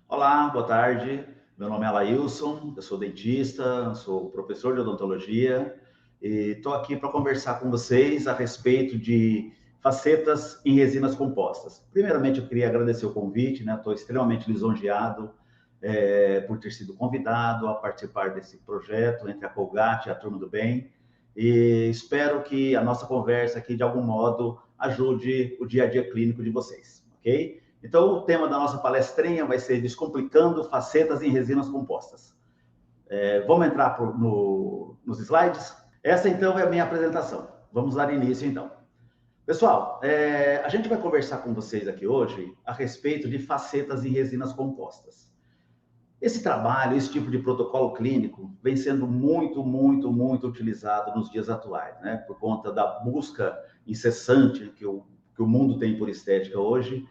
Olá, boa tarde. Meu nome é Alailson, eu sou dentista, sou professor de odontologia e estou aqui para conversar com vocês a respeito de facetas em resinas compostas. Primeiramente, eu queria agradecer o convite, né? Estou extremamente lisonjeado por ter sido convidado a participar desse projeto entre a Colgate e a Turma do Bem e espero que a nossa conversa aqui, de algum modo, ajude o dia a dia clínico de vocês, ok? Então, o tema da nossa palestrinha vai ser Descomplicando facetas em resinas compostas. Vamos entrar nos slides? Essa, então, é a minha apresentação. Vamos dar início, então. Pessoal, a gente vai conversar com vocês aqui hoje a respeito de facetas em resinas compostas. Esse trabalho, esse tipo de protocolo clínico, vem sendo muito utilizado nos dias atuais, né? Por conta da busca incessante que o mundo tem por estética hoje.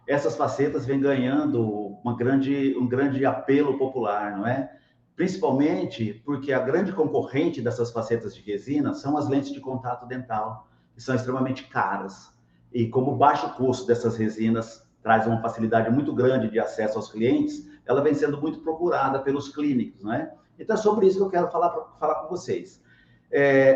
Essas facetas vêm ganhando um grande apelo popular, não é? Principalmente porque a grande concorrente dessas facetas de resina são as lentes de contato dental, que são extremamente caras. E como o baixo custo dessas resinas traz uma facilidade muito grande de acesso aos clientes, ela vem sendo muito procurada pelos clínicos, não é? Então, é sobre isso que eu quero falar com vocês.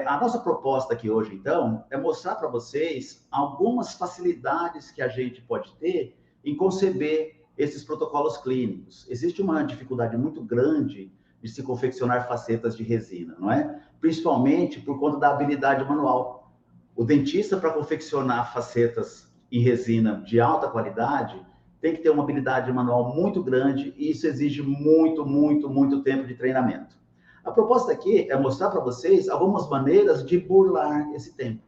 A nossa proposta aqui hoje, então, é mostrar para vocês algumas facilidades que a gente pode ter em conceber esses protocolos clínicos. Existe uma dificuldade muito grande de se confeccionar facetas de resina, não é? Principalmente por conta da habilidade manual. O dentista, para confeccionar facetas em resina de alta qualidade, tem que ter uma habilidade manual muito grande e isso exige muito tempo de treinamento. A proposta aqui é mostrar para vocês algumas maneiras de burlar esse tempo.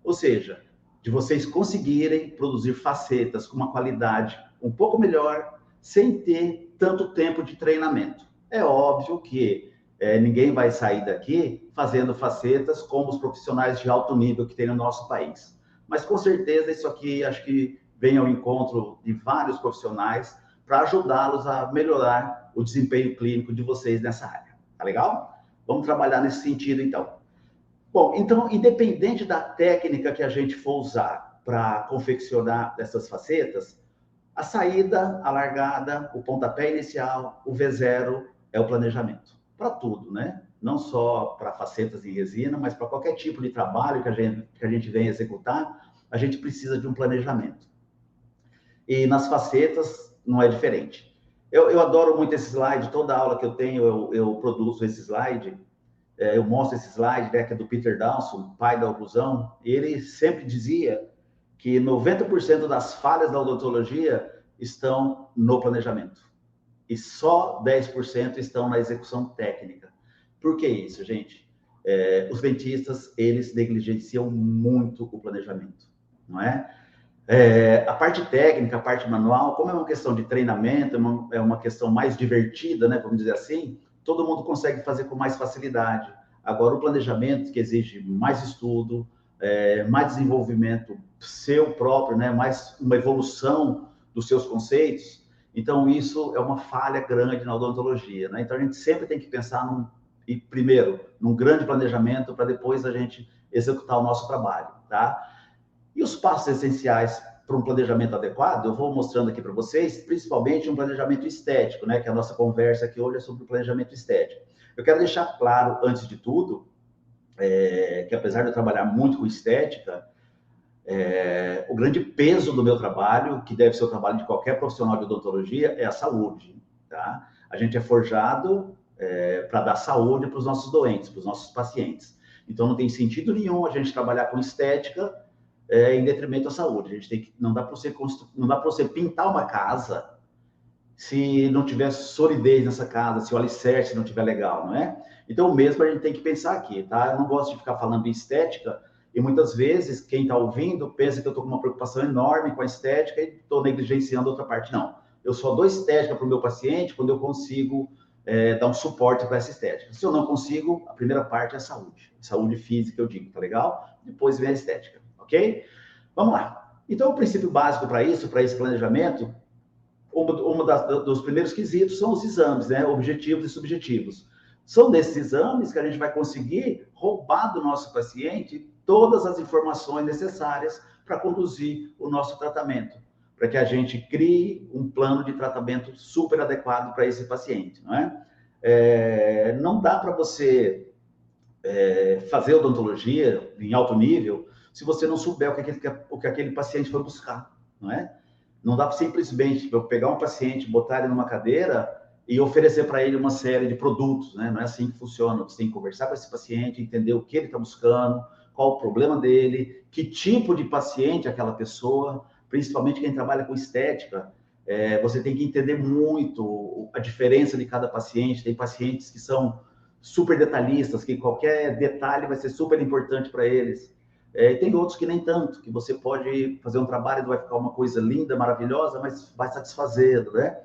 Ou seja, de vocês conseguirem produzir facetas com uma qualidade um pouco melhor, sem ter tanto tempo de treinamento. É óbvio que ninguém vai sair daqui fazendo facetas como os profissionais de alto nível que tem no nosso país. Mas com certeza isso aqui acho que vem ao encontro de vários profissionais para ajudá-los a melhorar o desempenho clínico de vocês nessa área. Tá legal? Vamos trabalhar nesse sentido, então. Bom, então, independente da técnica que a gente for usar para confeccionar essas facetas, a saída, a largada, o pontapé inicial, o V0 é o planejamento. Para tudo, né? Não só para facetas em resina, mas para qualquer tipo de trabalho que a gente venha executar, a gente precisa de um planejamento. E nas facetas não é diferente. Eu adoro muito esse slide, toda aula que eu tenho eu produzo esse slide, eu mostro esse slide, né, que é do Peter Dawson, pai da oclusão, e ele sempre dizia que 90% das falhas da odontologia estão no planejamento. E só 10% estão na execução técnica. Por que isso, gente? Os dentistas, eles negligenciam muito o planejamento, não é? A parte técnica, a parte manual, como é uma questão de treinamento, é uma questão mais divertida, né, vamos dizer assim, todo mundo consegue fazer com mais facilidade. Agora, o planejamento, que exige mais estudo, mais desenvolvimento seu próprio, né, mais uma evolução dos seus conceitos, então isso é uma falha grande na odontologia, né? Então, a gente sempre tem que pensar primeiro, num grande planejamento para depois a gente executar o nosso trabalho, tá? E os passos essenciais para um planejamento adequado, eu vou mostrando aqui para vocês, principalmente um planejamento estético, né? Que a nossa conversa aqui hoje é sobre o planejamento estético. Eu quero deixar claro, antes de tudo, que apesar de eu trabalhar muito com estética, o grande peso do meu trabalho, que deve ser o trabalho de qualquer profissional de odontologia, é a saúde, tá? A gente é forjado para dar saúde para os nossos doentes, para os nossos pacientes. Então, não tem sentido nenhum a gente trabalhar com estética em detrimento à saúde. A gente tem que, não dá para você pintar uma casa se não tiver solidez nessa casa, se o alicerce não tiver legal, não é? Então, o mesmo a gente tem que pensar aqui, tá? Eu não gosto de ficar falando de estética e muitas vezes quem está ouvindo pensa que eu estou com uma preocupação enorme com a estética e estou negligenciando outra parte. Não. Eu só dou estética para o meu paciente quando eu consigo dar um suporte para essa estética. Se eu não consigo, a primeira parte é a saúde. Saúde física, eu digo, tá legal? Depois vem a estética, ok? Vamos lá. Então, o princípio básico para isso, para esse planejamento, dos primeiros quesitos são os exames, né? Objetivos e subjetivos. São desses exames que a gente vai conseguir roubar do nosso paciente todas as informações necessárias para conduzir o nosso tratamento, para que a gente crie um plano de tratamento super adequado para esse paciente, não é? Não dá para você fazer odontologia em alto nível se você não souber o que aquele paciente foi buscar, não é? Não dá para simplesmente eu pegar um paciente, botar ele numa cadeira e oferecer para ele uma série de produtos, né? Não é assim que funciona. Você tem que conversar com esse paciente, entender o que ele está buscando, qual o problema dele, que tipo de paciente é aquela pessoa, principalmente quem trabalha com estética. Você tem que entender muito a diferença de cada paciente. Tem pacientes que são super detalhistas, que qualquer detalhe vai ser super importante para eles. E tem outros que nem tanto, que você pode fazer um trabalho e vai ficar uma coisa linda, maravilhosa, mas vai satisfazendo, né?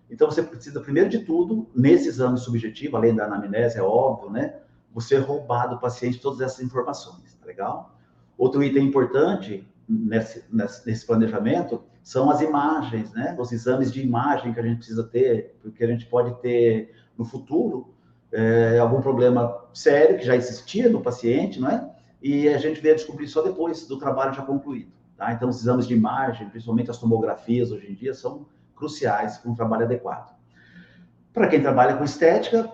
Então, você precisa, primeiro de tudo, nesse exame subjetivo, além da anamnese, é óbvio, né? Você roubar do paciente todas essas informações, tá legal? Outro item importante nesse planejamento são as imagens, né? Os exames de imagem que a gente precisa ter, porque a gente pode ter no futuro algum problema sério que já existia no paciente, não é? E a gente veio a descobrir só depois do trabalho já concluído, tá? Então, os exames de imagem, principalmente as tomografias hoje em dia, são cruciais para um trabalho adequado. Para quem trabalha com estética,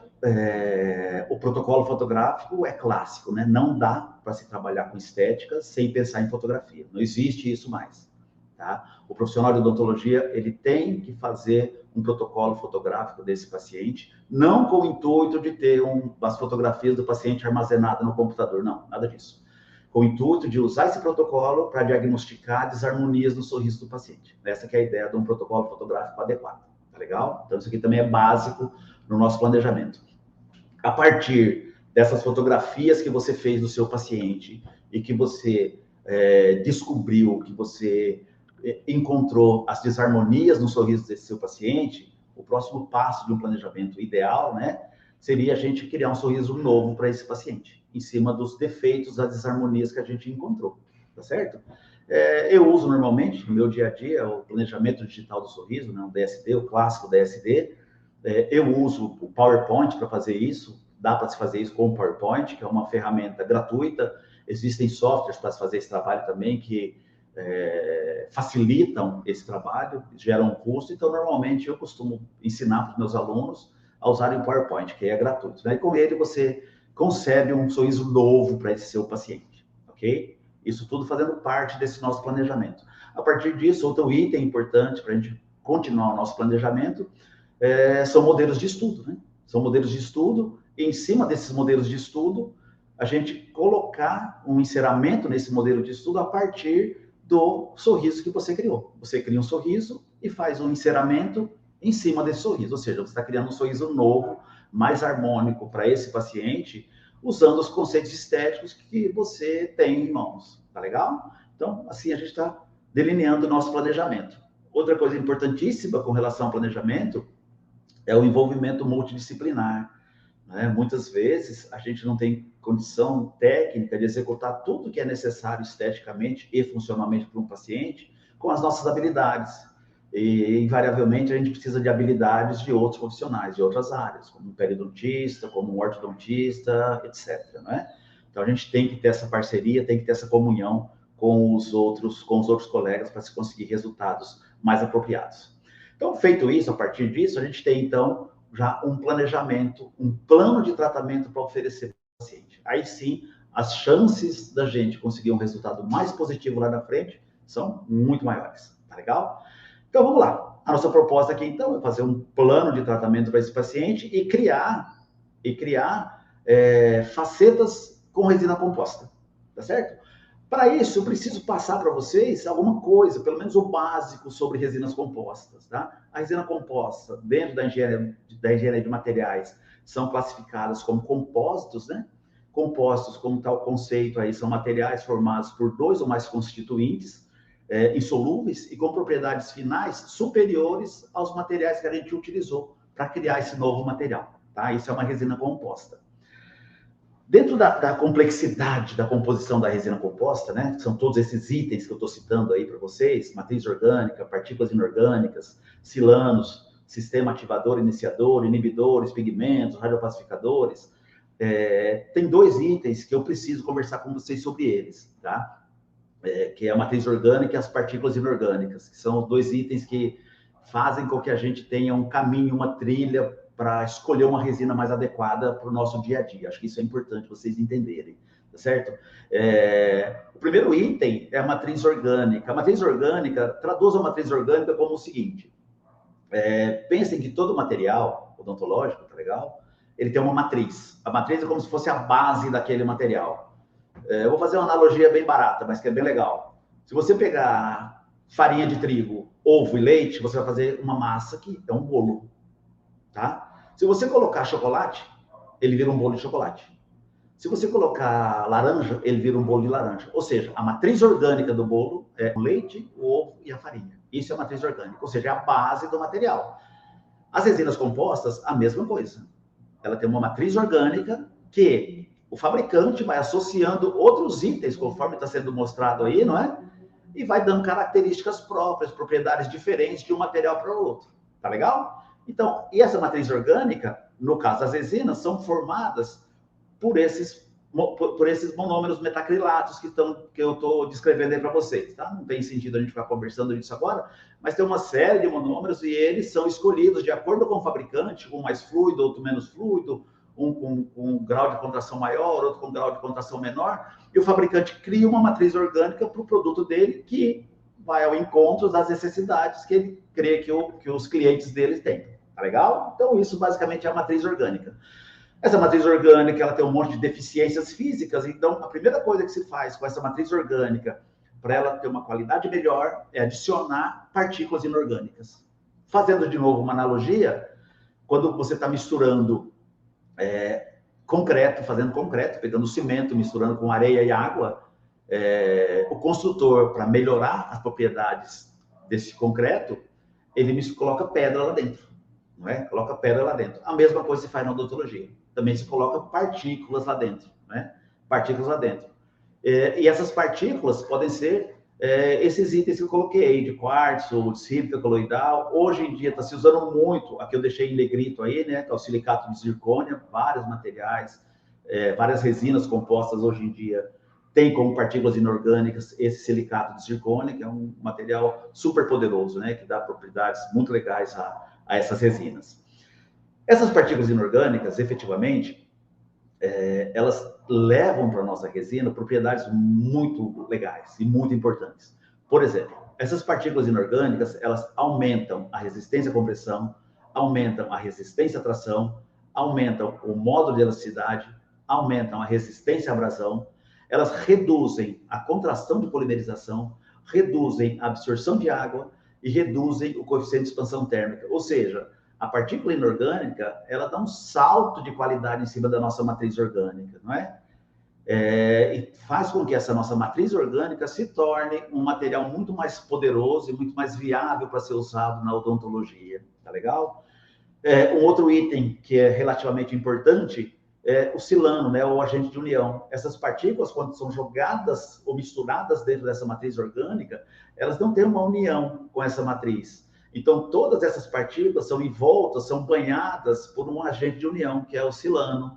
o protocolo fotográfico é clássico, né? Não dá para se trabalhar com estética sem pensar em fotografia. Não existe isso mais, tá? O profissional de odontologia, ele tem que fazer um protocolo fotográfico desse paciente, não com o intuito de ter as fotografias do paciente armazenadas no computador, não, nada disso. Com o intuito de usar esse protocolo para diagnosticar desarmonias no sorriso do paciente. Essa que é a ideia de um protocolo fotográfico adequado, tá legal? Então, isso aqui também é básico no nosso planejamento. A partir dessas fotografias que você fez do seu paciente e que você descobriu, que você encontrou as desarmonias no sorriso desse seu paciente, o próximo passo de um planejamento ideal, né, seria a gente criar um sorriso novo para esse paciente, em cima dos defeitos, das desarmonias que a gente encontrou, tá certo? Eu uso normalmente, no meu dia a dia, o planejamento digital do sorriso, né, o DSD, o clássico DSD. Eu uso o PowerPoint para fazer isso, dá para se fazer isso com o PowerPoint, que é uma ferramenta gratuita. Existem softwares para se fazer esse trabalho também, que facilitam esse trabalho, geram um custo. Então, normalmente, eu costumo ensinar para os meus alunos a usarem o PowerPoint, que é gratuito, né? E com ele, você concebe um sorriso novo para esse seu paciente, ok? Isso tudo fazendo parte desse nosso planejamento. A partir disso, outro item importante para a gente continuar o nosso planejamento são modelos de estudo, né? São modelos de estudo, e em cima desses modelos de estudo, a gente colocar um encerramento nesse modelo de estudo a partir do sorriso que você criou. Você cria um sorriso e faz um encerramento em cima desse sorriso, ou seja, você está criando um sorriso novo, mais harmônico para esse paciente, usando os conceitos estéticos que você tem em mãos, tá legal? Então, assim a gente está delineando o nosso planejamento. Outra coisa importantíssima com relação ao planejamento é o envolvimento multidisciplinar, né? Muitas vezes a gente não tem condição técnica de executar tudo que é necessário esteticamente e funcionalmente para um paciente com as nossas habilidades. E, invariavelmente, a gente precisa de habilidades de outros profissionais, de outras áreas, como um periodontista, como um ortodontista, etc. Né? Então, a gente tem que ter essa parceria, tem que ter essa comunhão com os outros colegas para se conseguir resultados mais apropriados. Então, feito isso, a partir disso, a gente tem, então, já um planejamento, um plano de tratamento para oferecer para o paciente. Aí sim, as chances da gente conseguir um resultado mais positivo lá na frente são muito maiores, tá legal? Então, vamos lá. A nossa proposta aqui, então, é fazer um plano de tratamento para esse paciente e criar facetas com resina composta, tá certo? Para isso, eu preciso passar para vocês alguma coisa, pelo menos o básico sobre resinas compostas, tá? A resina composta, dentro da engenharia de materiais, são classificadas como compósitos, né? Compostos, como tal conceito aí, são materiais formados por dois ou mais constituintes, insolúveis e com propriedades finais superiores aos materiais que a gente utilizou para criar esse novo material, tá? Isso é uma resina composta. Dentro da complexidade da composição da resina composta, né, que são todos esses itens que eu estou citando aí para vocês, matriz orgânica, partículas inorgânicas, silanos, sistema ativador, iniciador, inibidores, pigmentos, radiopacificadores, tem dois itens que eu preciso conversar com vocês sobre eles, tá? que é a matriz orgânica e as partículas inorgânicas, que são os dois itens que fazem com que a gente tenha um caminho, uma trilha para escolher uma resina mais adequada para o nosso dia a dia. Acho que isso é importante vocês entenderem, tá certo? O primeiro item é a matriz orgânica. A matriz orgânica, traduz a matriz orgânica como o seguinte: pensem que todo material odontológico, tá legal? Ele tem uma matriz. A matriz é como se fosse a base daquele material. Eu vou fazer uma analogia bem barata, mas que é bem legal. Se você pegar farinha de trigo, ovo e leite, você vai fazer uma massa que é um bolo, tá? Se você colocar chocolate, ele vira um bolo de chocolate. Se você colocar laranja, ele vira um bolo de laranja. Ou seja, a matriz orgânica do bolo é o leite, o ovo e a farinha. Isso é a matriz orgânica, ou seja, é a base do material. As resinas compostas, a mesma coisa. Ela tem uma matriz orgânica que o fabricante vai associando outros itens, conforme está sendo mostrado aí, não é? E vai dando características próprias, propriedades diferentes de um material para o outro. Tá legal? Então, e essa matriz orgânica, no caso das resinas, são formadas por esses monômeros metacrilatos que eu estou descrevendo aí para vocês, tá? Não tem sentido a gente ficar conversando disso agora, mas tem uma série de monômeros e eles são escolhidos de acordo com o fabricante, um mais fluido, outro menos fluido, um com um grau de contração maior, outro com grau de contração menor, e o fabricante cria uma matriz orgânica para o produto dele que vai ao encontro das necessidades que ele crê que os clientes deles têm. Tá legal? Então, isso basicamente é a matriz orgânica. Essa matriz orgânica, ela tem um monte de deficiências físicas, então a primeira coisa que se faz com essa matriz orgânica, para ela ter uma qualidade melhor, é adicionar partículas inorgânicas. Fazendo de novo uma analogia, quando você está misturando concreto, fazendo concreto, pegando cimento, misturando com areia e água, o construtor, para melhorar as propriedades desse concreto, ele coloca pedra lá dentro, não é? Coloca pedra lá dentro. A mesma coisa se faz na odontologia. Também se coloca partículas lá dentro, né? Partículas lá dentro. E essas partículas podem ser esses itens que eu coloquei, de quartzo, de sílica coloidal. Hoje em dia está se usando muito, aqui eu deixei em negrito aí, né? Que é o silicato de zircônia, vários materiais, várias resinas compostas hoje em dia tem como partículas inorgânicas esse silicato de zircônia, que é um material super poderoso, né? Que dá propriedades muito legais a essas resinas. Essas partículas inorgânicas, efetivamente, elas levam para a nossa resina propriedades muito legais e muito importantes. Por exemplo, essas partículas inorgânicas, elas aumentam a resistência à compressão, aumentam a resistência à tração, aumentam o módulo de elasticidade, aumentam a resistência à abrasão, elas reduzem a contração de polimerização, reduzem a absorção de água e reduzem o coeficiente de expansão térmica. Ou seja, a partícula inorgânica, ela dá um salto de qualidade em cima da nossa matriz orgânica, não é? E faz com que essa nossa matriz orgânica se torne um material muito mais poderoso e muito mais viável para ser usado na odontologia, tá legal? Um outro item que é relativamente importante é o silano, né, ou agente de união. Essas partículas, quando são jogadas ou misturadas dentro dessa matriz orgânica, elas não têm uma união com essa matriz. Então, todas essas partículas são envoltas, são banhadas por um agente de união, que é o silano.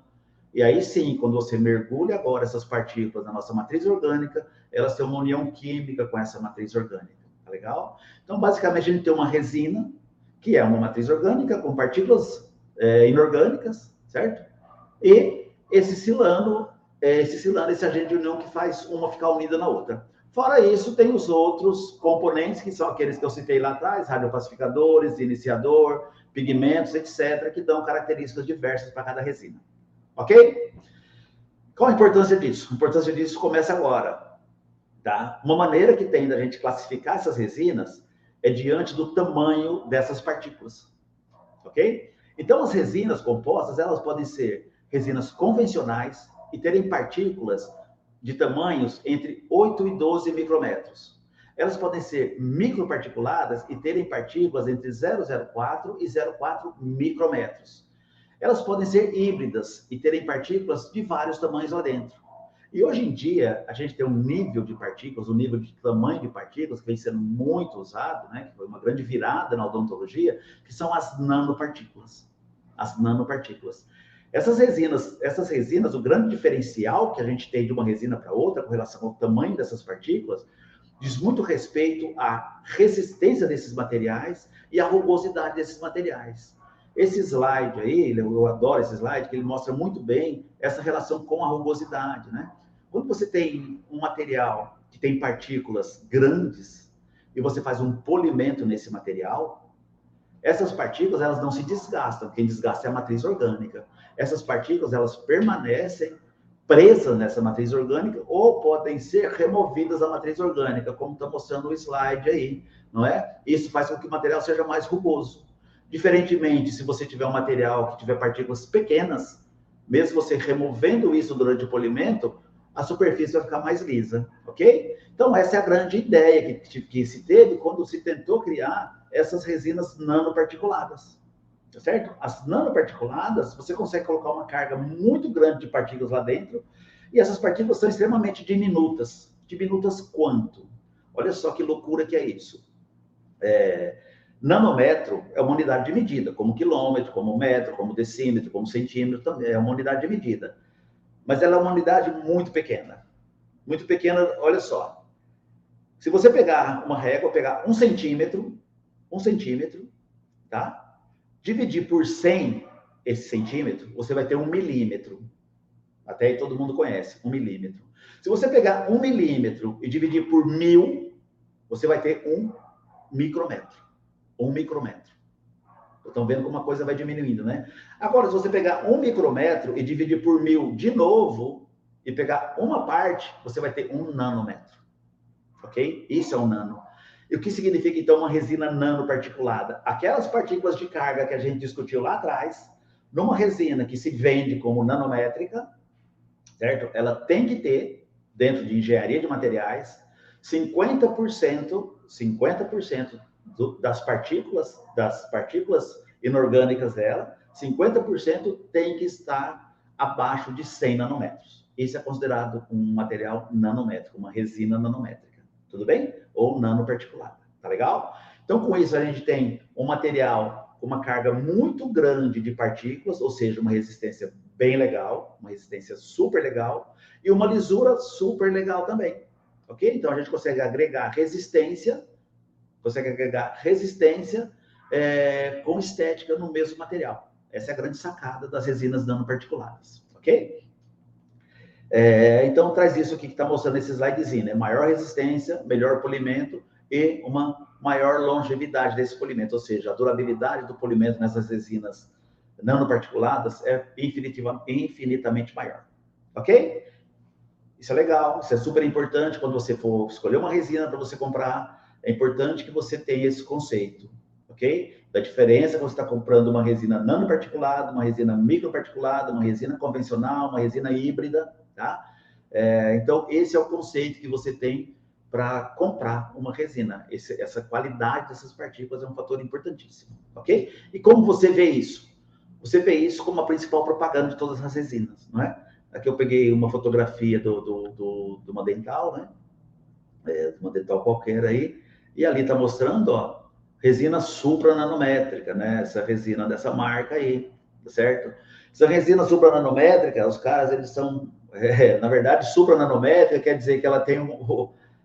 E aí sim, quando você mergulha agora essas partículas na nossa matriz orgânica, elas têm uma união química com essa matriz orgânica. Tá legal? Então, basicamente, a gente tem uma resina, que é uma matriz orgânica com partículas inorgânicas, certo? E esse silano, esse agente de união que faz uma ficar unida na outra. Fora isso, tem os outros componentes, que são aqueles que eu citei lá atrás, radiopacificadores, iniciador, pigmentos, etc., que dão características diversas para cada resina. Ok? Qual a importância disso? A importância disso começa agora. Tá? Uma maneira que tem da gente classificar essas resinas é diante do tamanho dessas partículas. Ok? Então, as resinas compostas, elas podem ser resinas convencionais e terem partículas de tamanhos entre 8 e 12 micrômetros. Elas podem ser microparticuladas e terem partículas entre 0,04 e 0,4 micrômetros. Elas podem ser híbridas e terem partículas de vários tamanhos lá dentro. E hoje em dia, a gente tem um nível de partículas, um nível de tamanho de partículas que vem sendo muito usado, né? Que foi uma grande virada na odontologia, que são as nanopartículas. As nanopartículas. Essas resinas, o grande diferencial que a gente tem de uma resina para outra, com relação ao tamanho dessas partículas, diz muito respeito à resistência desses materiais e à rugosidade desses materiais. Esse slide aí, eu adoro esse slide, que ele mostra muito bem essa relação com a rugosidade, né? Quando você tem um material que tem partículas grandes e você faz um polimento nesse material, essas partículas, elas não se desgastam. Quem desgasta é a matriz orgânica. Essas partículas, elas permanecem presas nessa matriz orgânica ou podem ser removidas da matriz orgânica, como está mostrando o slide aí, não é? Isso faz com que o material seja mais rugoso. Diferentemente, se você tiver um material que tiver partículas pequenas, mesmo você removendo isso durante o polimento, a superfície vai ficar mais lisa, ok? Então, essa é a grande ideia que se teve quando se tentou criar essas resinas nanoparticuladas, tá certo? As nanoparticuladas, você consegue colocar uma carga muito grande de partículas lá dentro, e essas partículas são extremamente diminutas. Diminutas quanto? Olha só que loucura que é isso. Nanômetro é uma unidade de medida, como quilômetro, como metro, como decímetro, como centímetro, também é uma unidade de medida. Mas ela é uma unidade muito pequena. Muito pequena, olha só. Se você pegar uma régua, pegar um centímetro, tá? Dividir por 100 esse centímetro, você vai ter 1 milímetro. Até aí todo mundo conhece, 1 milímetro. Se você pegar 1 milímetro e dividir por 1000, você vai ter 1 micrômetro. 1 micrômetro. Estão vendo como a coisa vai diminuindo, né? Agora, se você pegar 1 micrômetro e dividir por 1000 de novo, e pegar uma parte, você vai ter 1 nanômetro. Ok? Isso é um nano. E o que significa, então, uma resina nanoparticulada? Aquelas partículas de carga que a gente discutiu lá atrás, numa resina que se vende como nanométrica, certo? Ela tem que ter, dentro de engenharia de materiais, 50% das partículas inorgânicas dela, 50% tem que estar abaixo de 100 nanômetros. Isso é considerado um material nanométrico, uma resina nanométrica. Tudo bem? Ou nanoparticulada. Tá legal? Então, com isso, a gente tem um material com uma carga muito grande de partículas, ou seja, uma resistência bem legal, uma resistência super legal, e uma lisura super legal também. Ok? Então, a gente consegue agregar resistência com estética no mesmo material. Essa é a grande sacada das resinas nanoparticuladas, ok? Então, traz isso aqui que está mostrando esse slidezinho, né? Maior resistência, melhor polimento e uma maior longevidade desse polimento, ou seja, a durabilidade do polimento nessas resinas nanoparticuladas é infinitamente maior, ok? Isso é legal, isso é super importante quando você for escolher uma resina para você comprar, é importante que você tenha esse conceito, ok? Da diferença quando você está comprando uma resina nanoparticulada, uma resina microparticulada, uma resina convencional, uma resina híbrida, tá? Então, esse é o conceito que você tem para comprar uma resina. Essa qualidade dessas partículas é um fator importantíssimo, ok? E como você vê isso? Você vê isso como a principal propaganda de todas as resinas, não é? Aqui eu peguei uma fotografia de uma dental, né? De uma dental qualquer aí, e ali está mostrando, ó, resina suprananométrica, né? Essa resina dessa marca aí, certo? Essa resina suprananométrica, os caras, eles são, na verdade, suprananométrica quer dizer que ela tem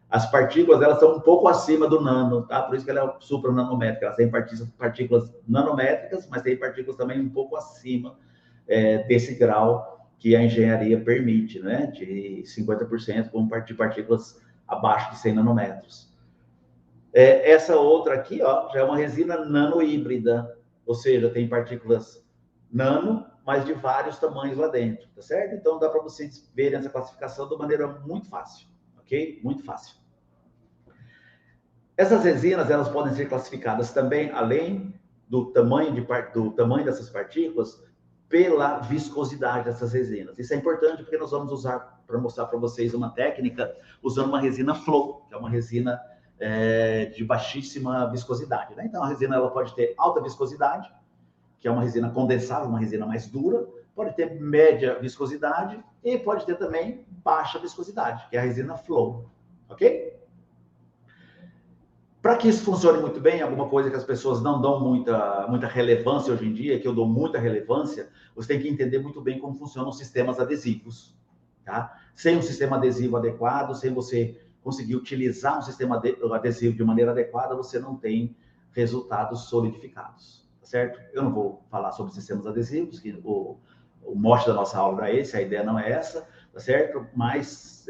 as partículas, elas são um pouco acima do nano, tá? Por isso que ela é suprananométrica. Elas têm partículas nanométricas, mas tem partículas também um pouco acima desse grau que a engenharia permite, né? De 50% de partículas abaixo de 100 nanômetros. Essa outra aqui, ó, já é uma resina nanohíbrida, ou seja, tem partículas nano, mas de vários tamanhos lá dentro, tá certo? Então dá para vocês verem essa classificação de maneira muito fácil, ok? Muito fácil. Essas resinas, elas podem ser classificadas também, além do tamanho dessas partículas, pela viscosidade dessas resinas. Isso é importante porque nós vamos usar para mostrar para vocês uma técnica usando uma resina flow, que é uma resina de baixíssima viscosidade, né? Então a resina ela pode ter alta viscosidade, que é uma resina condensável, uma resina mais dura, pode ter média viscosidade e pode ter também baixa viscosidade, que é a resina flow, ok? Para que isso funcione muito bem, alguma coisa que as pessoas não dão muita relevância hoje em dia, que eu dou muita relevância, você tem que entender muito bem como funcionam os sistemas adesivos. Tá? Sem um sistema adesivo adequado, sem você conseguir utilizar um sistema adesivo de maneira adequada, você não tem resultados solidificados, tá certo? Eu não vou falar sobre sistemas adesivos, que o mote da nossa aula não é esse, a ideia não é essa, tá certo? Mas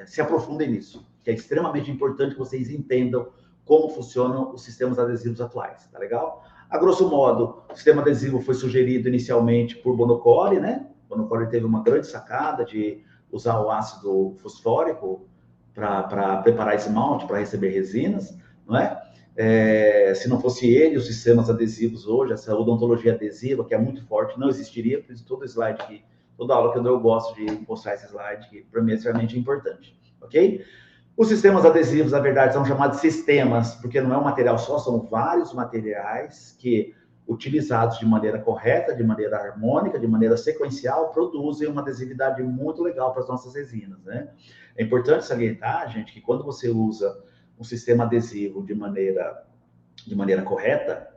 se aprofundem nisso, que é extremamente importante que vocês entendam como funcionam os sistemas adesivos atuais, tá legal? A grosso modo, o sistema adesivo foi sugerido inicialmente por Bonocore, né? Bonocore teve uma grande sacada de usar o ácido fosfórico para preparar esmalte, para receber resinas, não é? Se não fosse ele, os sistemas adesivos hoje, essa odontologia adesiva, que é muito forte, não existiria, por isso todo slide que, toda aula que eu dou, eu gosto de mostrar esse slide, que para mim é extremamente importante, ok? Os sistemas adesivos, na verdade, são chamados sistemas, porque não é um material só, são vários materiais que, utilizados de maneira correta, de maneira harmônica, de maneira sequencial, produzem uma adesividade muito legal para as nossas resinas, né? É importante salientar, gente, que quando você usa um sistema adesivo de maneira correta,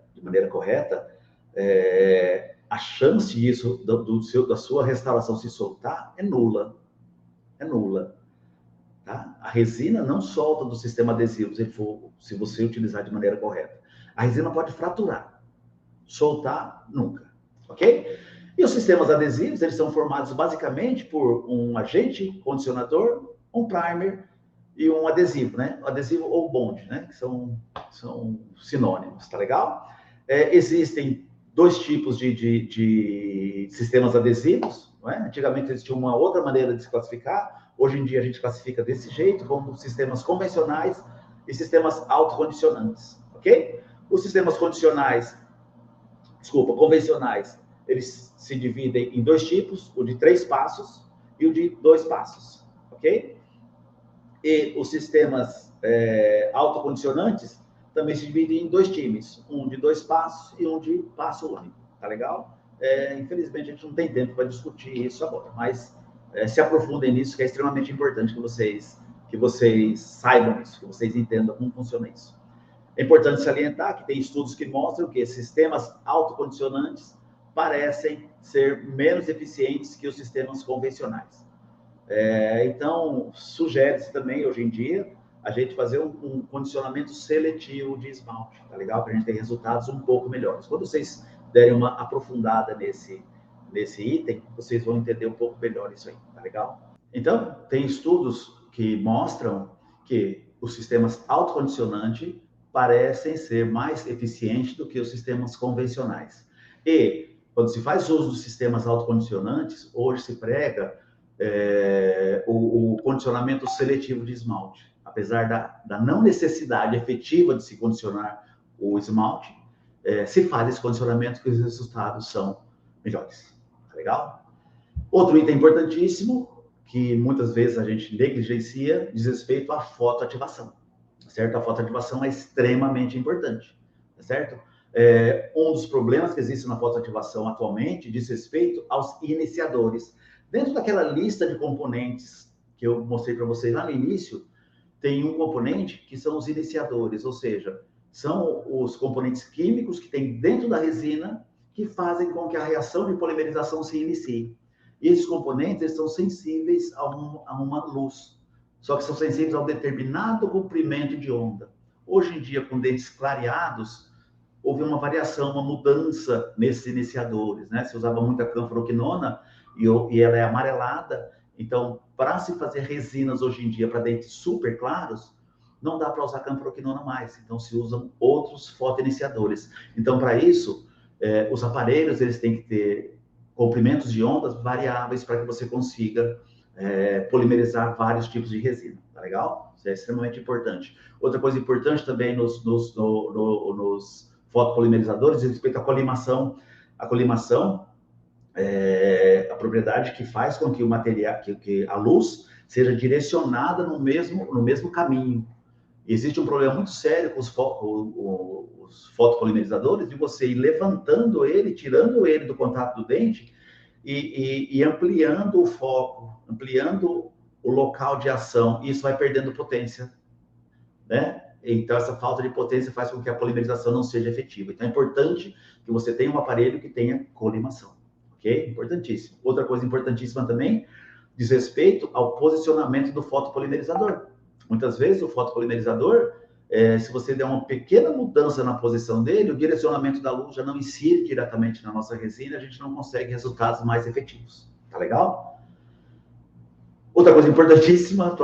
a chance disso, da sua restauração se soltar, é nula. É nula. Tá? A resina não solta do sistema adesivo se você utilizar de maneira correta. A resina pode fraturar, soltar nunca, ok? E os sistemas adesivos, eles são formados basicamente por um agente condicionador, um primer e um adesivo, né? O adesivo ou bond, né? Que são sinônimos, tá legal? Existem dois tipos de sistemas adesivos, não é? Antigamente existia uma outra maneira de se classificar. Hoje em dia a gente classifica desse jeito, como sistemas convencionais e sistemas autocondicionantes, ok? Os sistemas convencionais, eles se dividem em dois tipos, o de 3 passos e o de 2 passos, ok? E os sistemas autocondicionantes também se dividem em dois times, um de 2 passos e um de passo único, tá legal? Infelizmente a gente não tem tempo para discutir isso agora, mas se aprofundem nisso, que é extremamente importante que vocês saibam isso, que vocês entendam como funciona isso. É importante salientar que tem estudos que mostram que sistemas autocondicionantes parecem ser menos eficientes que os sistemas convencionais. Então, sugere-se também, hoje em dia, a gente fazer um condicionamento seletivo de esmalte, tá legal? Para a gente ter resultados um pouco melhores. Quando vocês derem uma aprofundada nesse item, vocês vão entender um pouco melhor isso aí, tá legal? Então, tem estudos que mostram que os sistemas autocondicionantes parecem ser mais eficientes do que os sistemas convencionais. E, quando se faz uso dos sistemas autocondicionantes, hoje se prega o condicionamento seletivo de esmalte. Apesar da não necessidade efetiva de se condicionar o esmalte, se faz esse condicionamento que os resultados são melhores. Tá legal? Outro item importantíssimo, que muitas vezes a gente negligencia, diz respeito à fotoativação. Certo? A fotoativação é extremamente importante. Tá certo? Um dos problemas que existe na fotoativação atualmente diz respeito aos iniciadores. Dentro daquela lista de componentes que eu mostrei para vocês lá no início, tem um componente que são os iniciadores, ou seja, são os componentes químicos que tem dentro da resina que fazem com que a reação de polimerização se inicie. E esses componentes eles são sensíveis a uma luz, só que são sensíveis a um determinado comprimento de onda. Hoje em dia, com dentes clareados, houve uma variação, uma mudança nesses iniciadores, né? Se usava muita canforoquinona e ela é amarelada, então, para se fazer resinas hoje em dia para dentes super claros, não dá para usar canforoquinona mais, então se usam outros fotoiniciadores. Então, para isso, os aparelhos eles têm que ter comprimentos de ondas variáveis para que você consiga polimerizar vários tipos de resina, tá legal? Isso é extremamente importante. Outra coisa importante também nos fotopolimerizadores diz respeito à colimação. A colimação a propriedade que faz com que o material, que a luz seja direcionada no mesmo caminho. E existe um problema muito sério com os fotopolimerizadores de você ir levantando ele, tirando ele do contato do dente e ampliando o foco, ampliando o local de ação. E isso vai perdendo potência, né? Então, essa falta de potência faz com que a polimerização não seja efetiva. Então, é importante que você tenha um aparelho que tenha colimação, ok? Importantíssimo. Outra coisa importantíssima também diz respeito ao posicionamento do fotopolimerizador. Muitas vezes, o fotopolimerizador, se você der uma pequena mudança na posição dele, o direcionamento da luz já não incide diretamente na nossa resina, a gente não consegue resultados mais efetivos. Tá legal? Outra coisa importantíssima,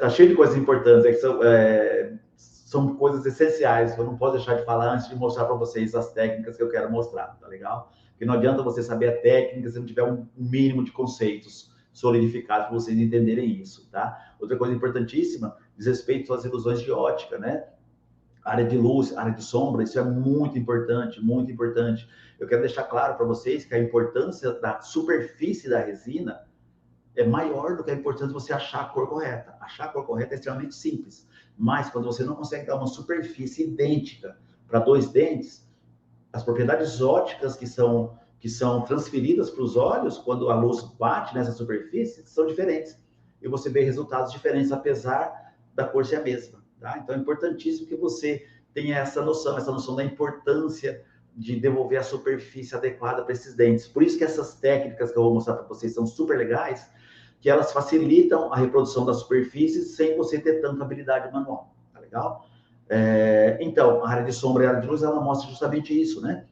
tá cheio de coisas importantes, que são coisas essenciais, que eu não posso deixar de falar antes de mostrar para vocês as técnicas que eu quero mostrar, tá legal? Porque não adianta você saber a técnica se não tiver um mínimo de conceitos solidificados para vocês entenderem isso, tá? Outra coisa importantíssima diz respeito às ilusões de ótica, né? Área de luz, área de sombra, isso é muito importante, muito importante. Eu quero deixar claro para vocês que a importância da superfície da resina é maior do que a importância de você achar a cor correta. Achar a cor correta é extremamente simples, mas quando você não consegue dar uma superfície idêntica para dois dentes, as propriedades ópticas que são transferidas para os olhos, quando a luz bate nessa superfície, são diferentes. E você vê resultados diferentes, apesar da cor ser a mesma. Tá? Então, é importantíssimo que você tenha essa noção da importância de devolver a superfície adequada para esses dentes. Por isso que essas técnicas que eu vou mostrar para vocês são super legais, que elas facilitam a reprodução da superfície sem você ter tanta habilidade manual. Tá legal? Então, a área de sombra e a área de luz, ela mostra justamente isso, né?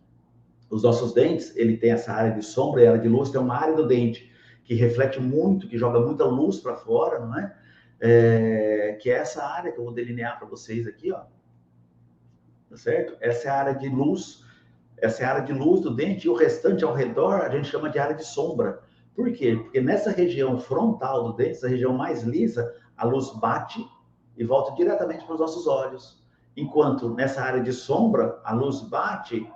Os nossos dentes, ele tem essa área de sombra e a área de luz, tem uma área do dente que reflete muito, que joga muita luz para fora, não é? Que é essa área que eu vou delinear para vocês aqui, ó. Tá certo? Essa é a área de luz, essa é a área de luz do dente, e o restante ao redor a gente chama de área de sombra. Por quê? Porque nessa região frontal do dente, essa região mais lisa, a luz bate e volta diretamente para os nossos olhos. Enquanto nessa área de sombra, a luz bate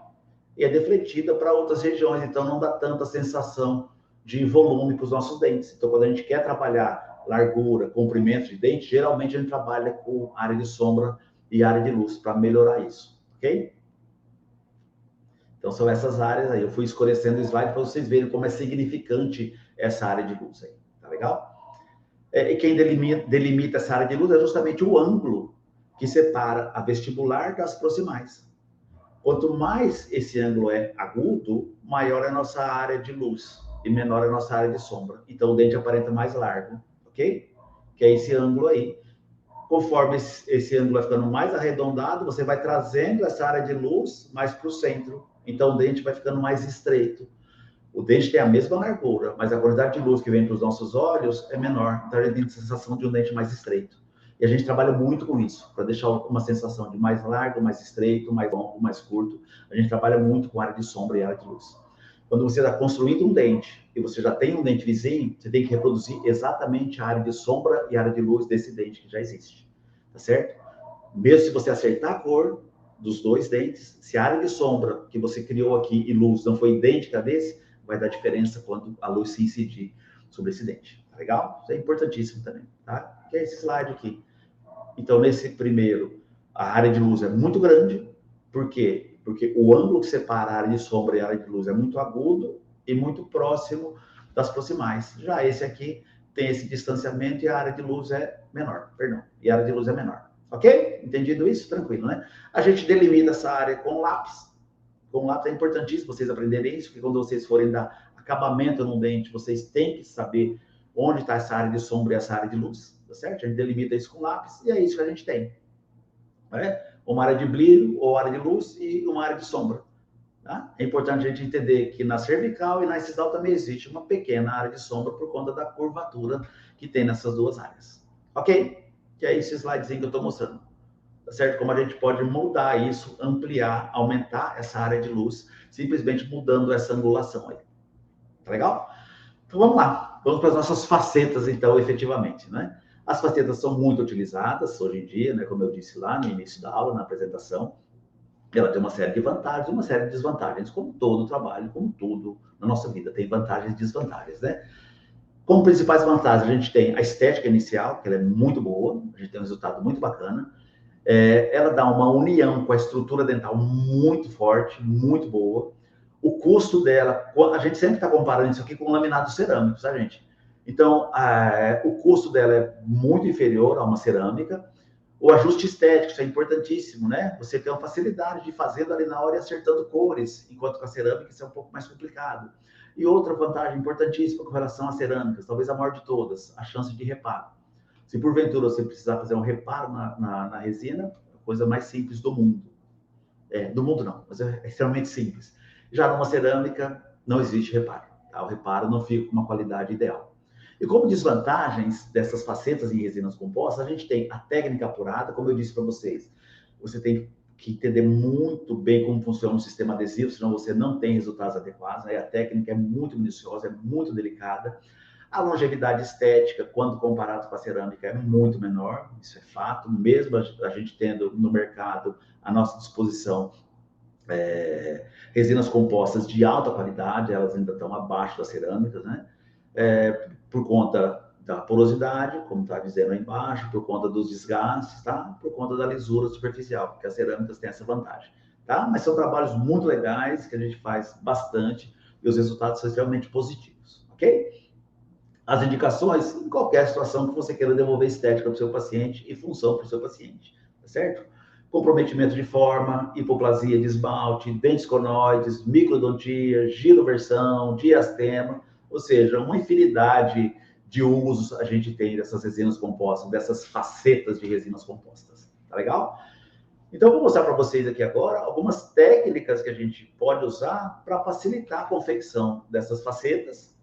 e é defletida para outras regiões, então não dá tanta sensação de volume para os nossos dentes. Então, quando a gente quer trabalhar largura, comprimento de dente, geralmente a gente trabalha com área de sombra e área de luz para melhorar isso, ok? Então, são essas áreas aí. Eu fui escurecendo o slide para vocês verem como é significante essa área de luz aí, tá legal? E quem delimita essa área de luz é justamente o ângulo que separa a vestibular das proximais. Quanto mais esse ângulo é agudo, maior é a nossa área de luz e menor é a nossa área de sombra. Então, o dente aparenta mais largo, ok? Que é esse ângulo aí. Conforme esse ângulo vai ficando mais arredondado, você vai trazendo essa área de luz mais para o centro. Então, o dente vai ficando mais estreito. O dente tem a mesma largura, mas a quantidade de luz que vem para os nossos olhos é menor. Então, a gente tem a sensação de um dente mais estreito. E a gente trabalha muito com isso, para deixar uma sensação de mais largo, mais estreito, mais longo, mais curto. A gente trabalha muito com área de sombra e área de luz. Quando você está construindo um dente e você já tem um dente vizinho, você tem que reproduzir exatamente a área de sombra e a área de luz desse dente que já existe. Tá certo? Mesmo se você acertar a cor dos dois dentes, se a área de sombra que você criou aqui e luz não foi idêntica desse, vai dar diferença quando a luz se incidir sobre esse dente. Tá legal? Isso é importantíssimo também, tá? Que é esse slide aqui. Então, nesse primeiro, a área de luz é muito grande. Por quê? Porque o ângulo que separa a área de sombra e a área de luz é muito agudo e muito próximo das proximais. Já esse aqui tem esse distanciamento e a área de luz é menor, perdão, e a área de luz é menor. Ok? Entendido isso? Tranquilo, né? A gente delimita essa área com lápis. Com lápis é importantíssimo vocês aprenderem isso, porque quando vocês forem dar acabamento no dente, vocês têm que saber onde está essa área de sombra e essa área de luz, tá certo? A gente delimita isso com lápis e é isso que a gente tem. Né? Uma área de brilho ou área de luz e uma área de sombra. Tá? É importante a gente entender que na cervical e na incisal também existe uma pequena área de sombra por conta da curvatura que tem nessas duas áreas. Ok? Que é esse slidezinho que eu estou mostrando. Tá certo? Como a gente pode mudar isso, ampliar, aumentar essa área de luz, simplesmente mudando essa angulação aí. Tá legal? Então vamos lá. Vamos para as nossas facetas, então, efetivamente, né? As facetas são muito utilizadas hoje em dia, né? Como eu disse lá no início da aula, na apresentação. Ela tem uma série de vantagens e uma série de desvantagens, como todo trabalho, como tudo na nossa vida, tem vantagens e desvantagens, né? Como principais vantagens, a gente tem a estética inicial, que ela é muito boa, a gente tem um resultado muito bacana. Ela dá uma união com a estrutura dental muito forte, muito boa. O custo dela, a gente sempre está comparando isso aqui com laminados cerâmicos, tá, gente? Então, o custo dela é muito inferior a uma cerâmica. O ajuste estético, isso é importantíssimo, né? Você tem uma facilidade de fazer ali na hora e acertando cores, enquanto com a cerâmica isso é um pouco mais complicado. E outra vantagem importantíssima com relação às cerâmicas, talvez a maior de todas, a chance de reparo. Se porventura você precisar fazer um reparo na resina, é a coisa mais simples do mundo. Do mundo não, mas é extremamente simples. Já numa cerâmica, não existe reparo. Tá? O reparo não fica com uma qualidade ideal. E como desvantagens dessas facetas em resinas compostas, a gente tem a técnica apurada, como eu disse para vocês. Você tem que entender muito bem como funciona um sistema adesivo, senão você não tem resultados adequados. Aí a técnica é muito minuciosa, é muito delicada. A longevidade estética, quando comparado com a cerâmica, é muito menor, isso é fato, mesmo a gente tendo no mercado à nossa disposição resinas compostas de alta qualidade, elas ainda estão abaixo das cerâmicas, né? Por conta da porosidade, como está dizendo aí embaixo, por conta dos desgastes, tá? Por conta da lisura superficial, porque as cerâmicas têm essa vantagem, tá? Mas são trabalhos muito legais, que a gente faz bastante, e os resultados são extremamente positivos, ok? As indicações em qualquer situação que você queira devolver estética para o seu paciente e função para o seu paciente, tá certo? Comprometimento de forma, hipoplasia de esmalte, dentes conoides, microdontia, giroversão, diastema, ou seja, uma infinidade de usos a gente tem dessas resinas compostas, dessas facetas de resinas compostas, tá legal? Então, eu vou mostrar para vocês aqui agora algumas técnicas que a gente pode usar para facilitar a confecção dessas facetas,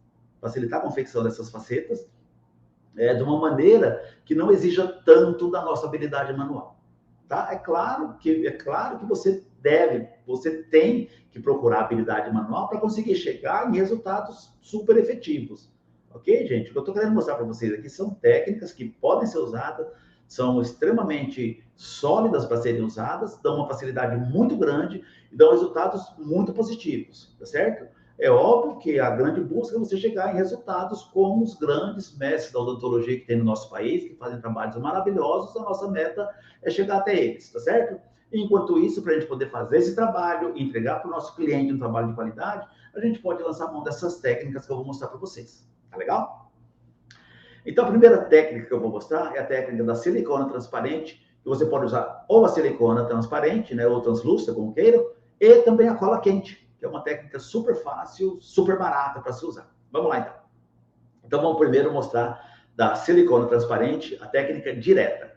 de uma maneira que não exija tanto da nossa habilidade manual. Tá? É claro que você tem que procurar habilidade manual para conseguir chegar em resultados super efetivos. Ok, gente? O que eu estou querendo mostrar para vocês aqui são técnicas que podem ser usadas, são extremamente sólidas para serem usadas, dão uma facilidade muito grande e dão resultados muito positivos, tá certo? É óbvio que a grande busca é você chegar em resultados como os grandes mestres da odontologia que tem no nosso país, que fazem trabalhos maravilhosos, a nossa meta é chegar até eles, tá certo? Enquanto isso, para a gente poder fazer esse trabalho e entregar para o nosso cliente um trabalho de qualidade, a gente pode lançar mão dessas técnicas que eu vou mostrar para vocês, tá legal? Então, a primeira técnica que eu vou mostrar é a técnica da silicona transparente, que você pode usar ou a silicona transparente, né, ou translúcida, como queiram, e também a cola quente, que é uma técnica super fácil, super barata para se usar. Vamos lá, então. Então, vamos primeiro mostrar da silicona transparente, a técnica direta.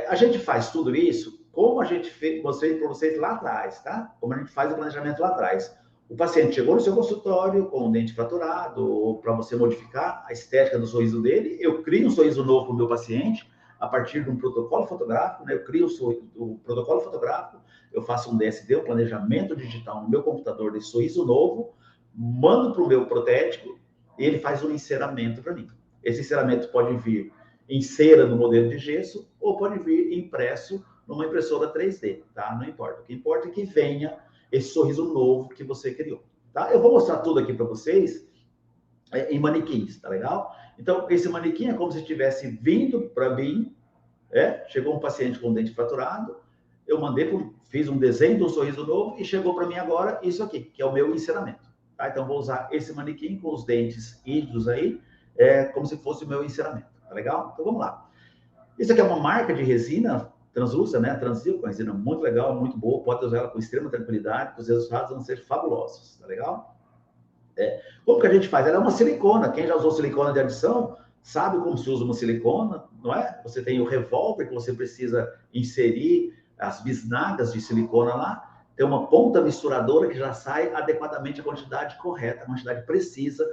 A gente faz tudo isso como a gente mostrei para vocês lá atrás, tá? Como a gente faz o planejamento lá atrás. O paciente chegou no seu consultório com o dente fraturado, ou para você modificar a estética do sorriso dele, eu crio um sorriso novo para o meu paciente, a partir de um protocolo fotográfico, né? Eu crio o protocolo fotográfico, eu faço um DSD, um planejamento digital no meu computador de sorriso novo, mando para o meu protético e ele faz um enceramento para mim. Esse enceramento pode vir em cera no modelo de gesso ou pode vir impresso numa impressora 3D, tá? Não importa. O que importa é que venha esse sorriso novo que você criou, tá? Eu vou mostrar tudo aqui para vocês em manequins, tá legal? Então, esse manequim é como se estivesse vindo para mim, chegou um paciente com dente fraturado, eu fiz um desenho de um sorriso novo e chegou para mim agora isso aqui, que é o meu enceramento, tá? Então, vou usar esse manequim com os dentes rígidos aí, como se fosse o meu enceramento, tá legal? Então, vamos lá. Isso aqui é uma marca de resina translúcida, né? Transil, uma resina muito legal, muito boa, pode usar ela com extrema tranquilidade, que os resultados vão ser fabulosos, tá legal? Como que a gente faz? Ela é uma silicona, quem já usou silicona de adição sabe como se usa uma silicona, não é? Você tem o revólver que você precisa inserir as bisnagas de silicona lá, tem uma ponta misturadora que já sai adequadamente a quantidade correta, a quantidade precisa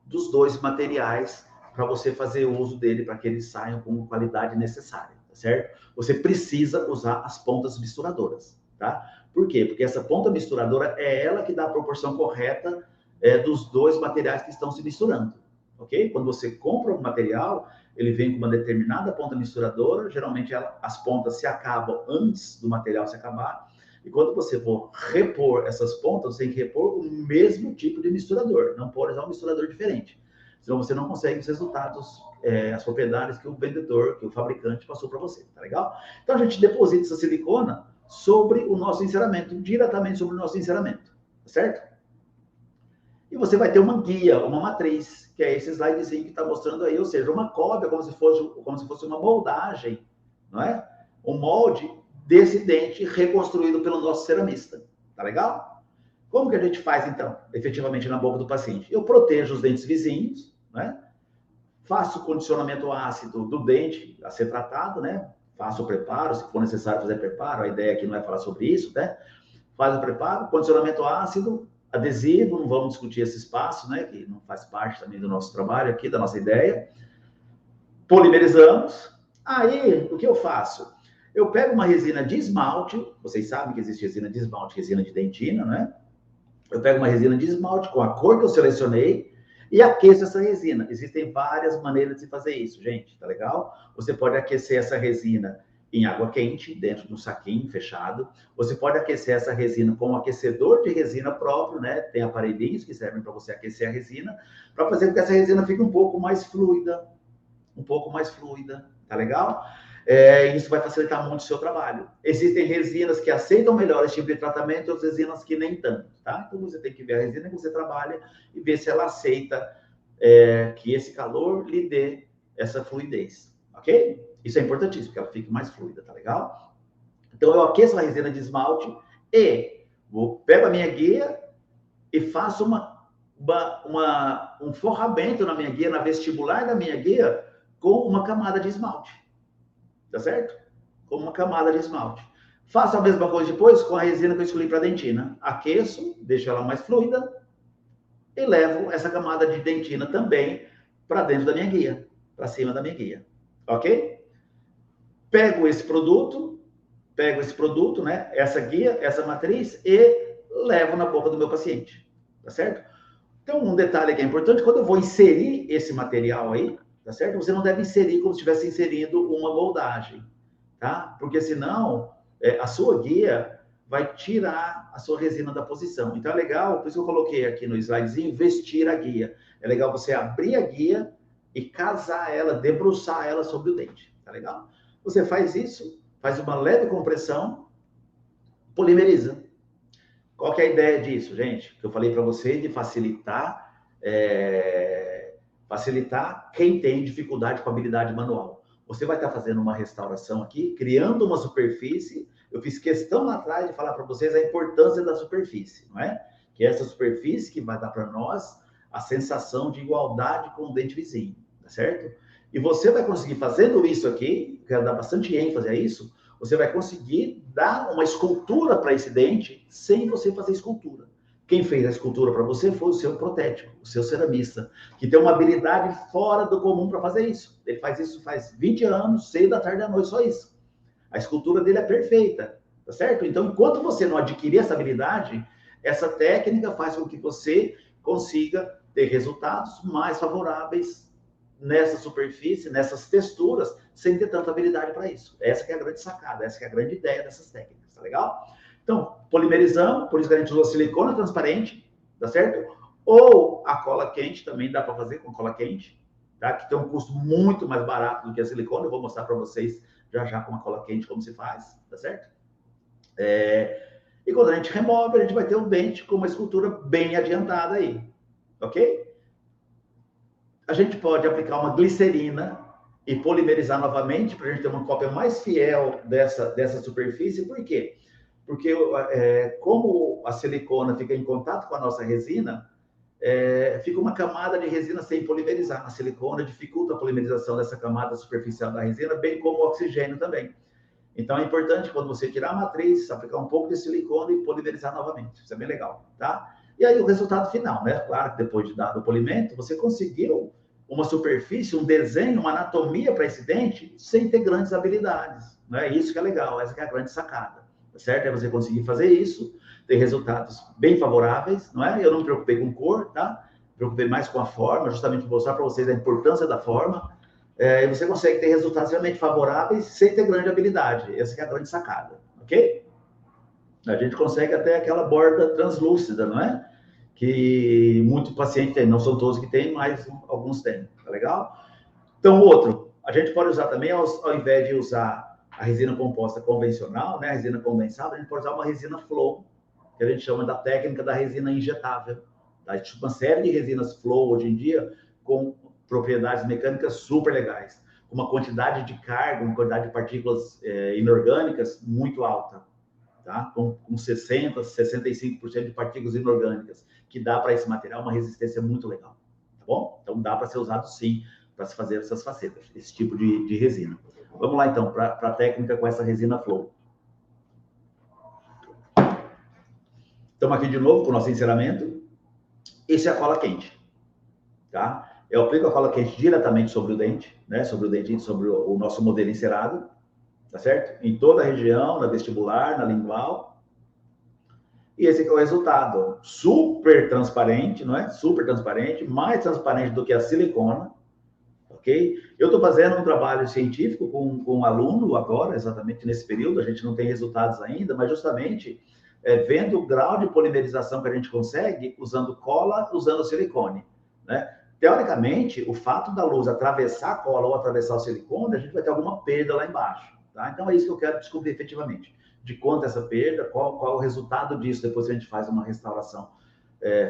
dos dois materiais para você fazer uso dele, para que eles saiam com a qualidade necessária, tá certo? Você precisa usar as pontas misturadoras, tá? Por quê? Porque essa ponta misturadora é ela que dá a proporção correta dos dois materiais que estão se misturando, ok? Quando você compra um material, ele vem com uma determinada ponta misturadora, geralmente as pontas se acabam antes do material se acabar, e quando você for repor essas pontas, você tem que repor o mesmo tipo de misturador, não pode usar um misturador diferente, senão você não consegue os resultados, as propriedades que o vendedor, que o fabricante passou para você, tá legal? Então a gente deposita essa silicona sobre o nosso enceramento, diretamente sobre o nosso enceramento, tá certo? E você vai ter uma guia, uma matriz, que é esse slidezinho que está mostrando aí, ou seja, uma cópia, como se fosse uma moldagem não é? Um molde desse dente reconstruído pelo nosso ceramista. Tá legal? Como que a gente faz, então, efetivamente na boca do paciente? Eu protejo os dentes vizinhos, né? Faço o condicionamento ácido do dente a ser tratado, né? Faço o preparo, se for necessário fazer preparo, a ideia aqui não é falar sobre isso, né? Faz o preparo, condicionamento ácido, adesivo, não vamos discutir esse espaço, né? Que não faz parte também do nosso trabalho aqui, da nossa ideia. Polimerizamos. Aí, o que eu faço? Eu pego uma resina de esmalte, vocês sabem que existe resina de esmalte, resina de dentina, né? Eu pego uma resina de esmalte com a cor que eu selecionei e aqueço essa resina. Existem várias maneiras de se fazer isso, gente, tá legal? Você pode aquecer essa resina em água quente, dentro de um saquinho fechado. Você pode aquecer essa resina com um aquecedor de resina próprio, né? Tem aparelhinhos que servem para você aquecer a resina, para fazer com que essa resina fique um pouco mais fluida, tá legal? Isso vai facilitar muito o seu trabalho. Existem resinas que aceitam melhor esse tipo de tratamento e outras resinas que nem tanto, tá? Então você tem que ver a resina que você trabalha e ver se ela aceita que esse calor lhe dê essa fluidez, ok? Isso é importantíssimo, que ela fique mais fluida, tá legal? Então eu aqueço a resina de esmalte e pego a minha guia e faço um forramento na minha guia, na vestibular da minha guia, com uma camada de esmalte. Tá certo? Com uma camada de esmalte. Faço a mesma coisa depois com a resina que eu escolhi para dentina. Aqueço, deixo ela mais fluida e levo essa camada de dentina também para dentro da minha guia, para cima da minha guia. Ok? Pego esse produto, né? Essa guia, essa matriz e levo na boca do meu paciente. Tá certo? Então, um detalhe que é importante, quando eu vou inserir esse material aí, tá certo? Você não deve inserir como se estivesse inserindo uma moldagem, tá? Porque senão a sua guia vai tirar a sua resina da posição. Então é legal, por isso que eu coloquei aqui no slidezinho, vestir a guia. É legal você abrir a guia e casar ela, debruçar ela sobre o dente, tá legal? Você faz isso, faz uma leve compressão, polimeriza. Qual que é a ideia disso, gente? Que eu falei para você de facilitar quem tem dificuldade com habilidade manual. Você vai estar fazendo uma restauração aqui, criando uma superfície. Eu fiz questão lá atrás de falar para vocês a importância da superfície, não é? Que é essa superfície que vai dar para nós a sensação de igualdade com o dente vizinho, tá certo? E você vai conseguir, fazendo isso aqui, quero dar bastante ênfase a isso, você vai conseguir dar uma escultura para esse dente sem você fazer escultura. Quem fez a escultura para você foi o seu protético, o seu ceramista, que tem uma habilidade fora do comum para fazer isso. Ele faz isso faz 20 anos, 6 da tarde à noite, só isso. A escultura dele é perfeita, tá certo? Então, enquanto você não adquirir essa habilidade, essa técnica faz com que você consiga ter resultados mais favoráveis nessa superfície, nessas texturas, sem ter tanta habilidade para isso. Essa que é a grande sacada, essa que é a grande ideia dessas técnicas, tá legal? Então, polimerizamos, por isso que a gente usou silicone transparente, tá certo? Ou a cola quente, também dá para fazer com cola quente, tá? Que tem um custo muito mais barato do que a silicone, eu vou mostrar para vocês já com a cola quente como se faz, tá certo? E quando a gente remove, a gente vai ter um dente com uma escultura bem adiantada aí, ok? A gente pode aplicar uma glicerina e polimerizar novamente para a gente ter uma cópia mais fiel dessa superfície. Por quê? Porque como a silicona fica em contato com a nossa resina, fica uma camada de resina sem polimerizar. A silicona dificulta a polimerização dessa camada superficial da resina, bem como o oxigênio também. Então é importante, quando você tirar a matriz, aplicar um pouco de silicone e polimerizar novamente. Isso é bem legal, tá? E aí o resultado final, né? Claro que depois de dado o polimento, você conseguiu uma superfície, um desenho, uma anatomia para esse dente sem ter grandes habilidades. Não é isso que é legal, essa que é a grande sacada, tá certo? É você conseguir fazer isso, ter resultados bem favoráveis, não é? Eu não me preocupei com cor, tá? Me preocupei mais com a forma, justamente para mostrar para vocês a importância da forma. E você consegue ter resultados realmente favoráveis sem ter grande habilidade. Essa que é a grande sacada, ok? A gente consegue até aquela borda translúcida, não é? Que muito paciente tem, não são todos que têm, mas alguns têm, tá legal? Então, outro, a gente pode usar também, ao invés de usar a resina composta convencional, né, a resina condensável, a gente pode usar uma resina flow, que a gente chama da técnica da resina injetável. Tá? Existe uma série de resinas flow hoje em dia com propriedades mecânicas super legais. uma quantidade de carga, uma quantidade de partículas inorgânicas muito alta, tá? Com 60%, 65% de partículas inorgânicas, que dá para esse material uma resistência muito legal, tá bom? Então, dá para ser usado, sim, para se fazer essas facetas, esse tipo de resina. Vamos lá, então, para a técnica com essa resina flow. Estamos aqui de novo com o nosso enceramento. Esse é a cola quente, tá? Eu aplico a cola quente diretamente sobre o dente, né? Sobre o dentinho, sobre o nosso modelo encerado, tá certo? Em toda a região, na vestibular, na lingual. E esse aqui é o resultado. Super transparente, não é? Super transparente, mais transparente do que a silicona, ok? Eu estou fazendo um trabalho científico com um aluno agora, exatamente nesse período, a gente não tem resultados ainda, mas justamente vendo o grau de polimerização que a gente consegue usando cola, usando silicone, né? Teoricamente, o fato da luz atravessar a cola ou atravessar o silicone, a gente vai ter alguma perda lá embaixo, tá? Então é isso que eu quero descobrir efetivamente. De quanto essa perda, qual é o resultado disso depois que a gente faz uma restauração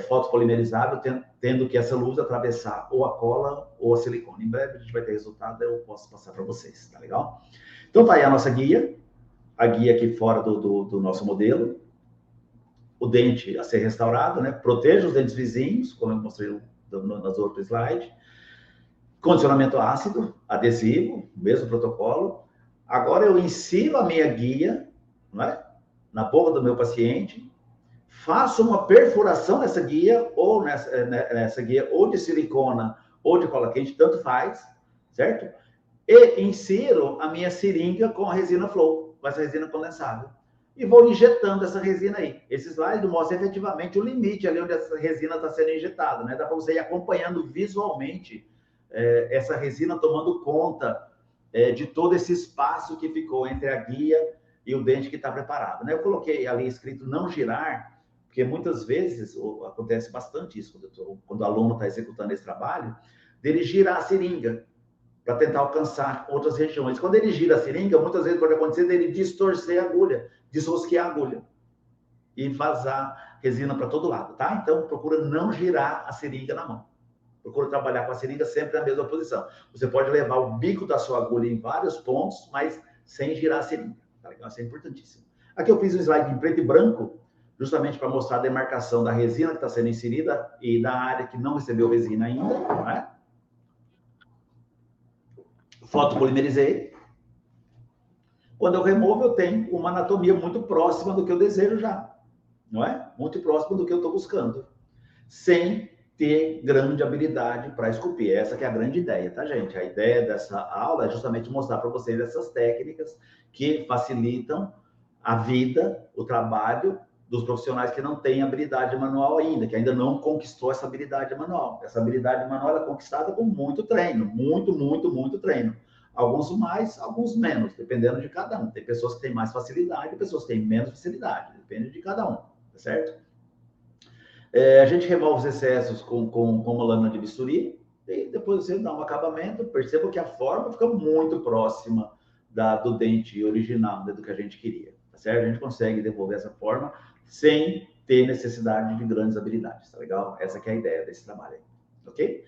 fotopolimerizável, tendo que essa luz atravessar ou a cola ou a silicone. Em breve a gente vai ter resultado, eu posso passar para vocês, tá legal? Então tá aí a nossa guia, a guia aqui fora do nosso modelo. O dente a ser restaurado, né? Proteja os dentes vizinhos, como eu mostrei nas outras slides. Condicionamento ácido, adesivo, mesmo protocolo. Agora eu insiro a minha guia, não é? Na boca do meu paciente, faço uma perfuração nessa guia, ou nessa guia, ou de silicona, ou de cola quente, tanto faz, certo? E insiro a minha seringa com a resina flow, com essa resina condensável. E vou injetando essa resina aí. Esse slide mostra efetivamente o limite ali onde essa resina está sendo injetada, né? Dá para você ir acompanhando visualmente essa resina tomando conta de todo esse espaço que ficou entre a guia e o dente que está preparado, né? Eu coloquei ali escrito não girar, porque muitas vezes acontece bastante isso quando o aluno está executando esse trabalho, dele girar a seringa para tentar alcançar outras regiões. Quando ele gira a seringa, muitas vezes pode acontecer dele distorcer a agulha, desrosquear a agulha e vazar resina para todo lado, tá? Então, procura não girar a seringa na mão. Procura trabalhar com a seringa sempre na mesma posição. Você pode levar o bico da sua agulha em vários pontos, mas sem girar a seringa, tá legal? Isso é importantíssimo. Aqui eu fiz um slide em preto e branco, justamente para mostrar a demarcação da resina que está sendo inserida e da área que não recebeu resina ainda, não é? Fotopolimerizei. Quando eu removo, eu tenho uma anatomia muito próxima do que eu desejo já, não é? Muito próxima do que eu estou buscando, sem ter grande habilidade para esculpir. Essa que é a grande ideia, tá, gente? A ideia dessa aula é justamente mostrar para vocês essas técnicas que facilitam a vida, o trabalho dos profissionais que não têm habilidade manual ainda, que ainda não conquistou essa habilidade manual. Essa habilidade manual é conquistada com muito treino, muito treino. Alguns mais, alguns menos, dependendo de cada um. Tem pessoas que têm mais facilidade, pessoas que têm menos facilidade, depende de cada um, tá certo? A gente remove os excessos com uma lâmina de bisturi, e depois você dá um acabamento, perceba que a forma fica muito próxima do dente original, do que a gente queria, tá certo? A gente consegue devolver essa forma sem ter necessidade de grandes habilidades, tá legal? Essa que é a ideia desse trabalho aí, ok?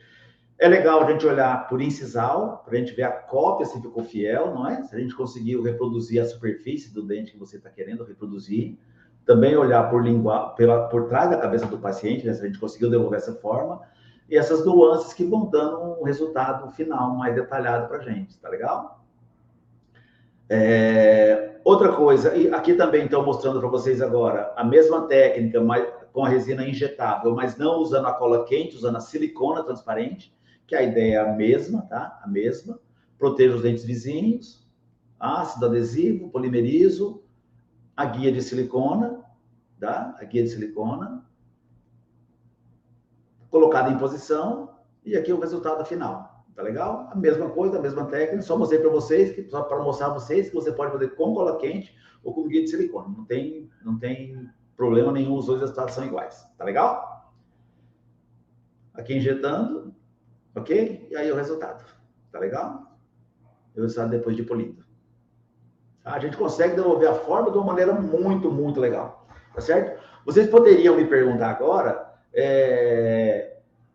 É legal a gente olhar por incisal, para a gente ver a cópia se ficou fiel, não é? Se a gente conseguiu reproduzir a superfície do dente que você está querendo reproduzir. Também olhar por trás da cabeça do paciente, né? Se a gente conseguiu devolver essa forma. E essas nuances que vão dando um resultado final mais detalhado para a gente, tá legal? Outra coisa, e aqui também estou mostrando para vocês agora a mesma técnica, mas com a resina injetável, mas não usando a cola quente, usando a silicona transparente, que a ideia é a mesma, tá? A mesma. Protejo os dentes vizinhos, ácido adesivo, polimerizo, a guia de silicona, tá? A guia de silicona, colocada em posição, e aqui o resultado final, tá legal? A mesma coisa, a mesma técnica, só mostrei para vocês, só para mostrar a vocês que você pode fazer com cola quente ou com guia de silicone. Não tem problema nenhum, os dois resultados são iguais, tá legal? Aqui injetando, ok? E aí o resultado, tá legal? O resultado depois de polido. A gente consegue devolver a forma de uma maneira muito legal, tá certo? Vocês poderiam me perguntar agora,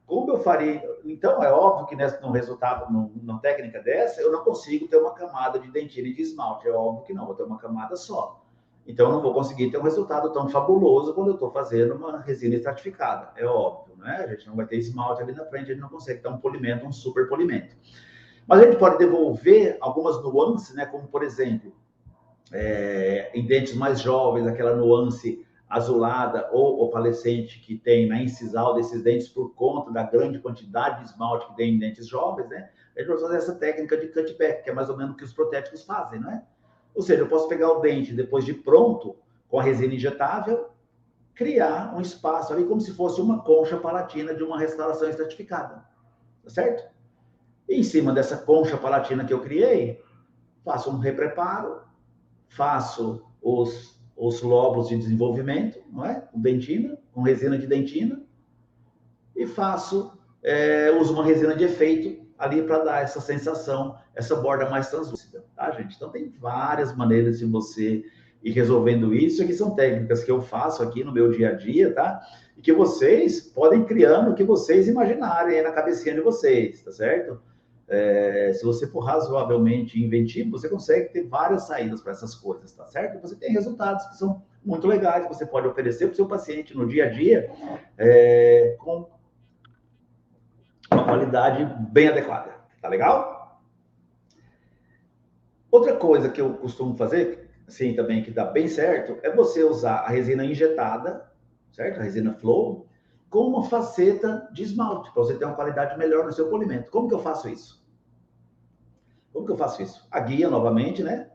como eu faria, Então, é óbvio que num resultado, numa técnica dessa, eu não consigo ter uma camada de dentina e de esmalte. É óbvio que não, vou ter uma camada só. Então, eu não vou conseguir ter um resultado tão fabuloso quando eu estou fazendo uma resina estratificada. É óbvio, né? A gente não vai ter esmalte ali na frente, a gente não consegue ter um polimento, um super polimento. Mas a gente pode devolver algumas nuances, né? Como, por exemplo, em dentes mais jovens, aquela nuance azulada ou opalescente que tem na incisal desses dentes por conta da grande quantidade de esmalte que tem em dentes jovens, né? A gente vai fazer essa técnica de cutback, que é mais ou menos o que os protéticos fazem, não é? Ou seja, eu posso pegar o dente depois de pronto, com a resina injetável, criar um espaço ali como se fosse uma concha palatina de uma restauração estratificada, tá certo? E em cima dessa concha palatina que eu criei, faço um repreparo, faço os lóbulos de desenvolvimento, não é? Com dentina, com resina de dentina, e uso uma resina de efeito ali para dar essa sensação, essa borda mais translúcida, tá, gente? Então, tem várias maneiras de você ir resolvendo isso. Aqui são técnicas que eu faço aqui no meu dia a dia, tá? E que vocês podem criando o que vocês imaginarem aí na cabecinha de vocês, tá certo? Se você for razoavelmente inventivo, você consegue ter várias saídas para essas coisas, tá certo? Você tem resultados que são muito legais, que você pode oferecer para o seu paciente no dia a dia, com uma qualidade bem adequada, tá legal? Outra coisa que eu costumo fazer, assim, também que dá bem certo, é você usar a resina injetada, certo? A resina flow, com uma faceta de esmalte, para você ter uma qualidade melhor no seu polimento. Como que eu faço isso? Como que eu faço isso? A guia, novamente, né?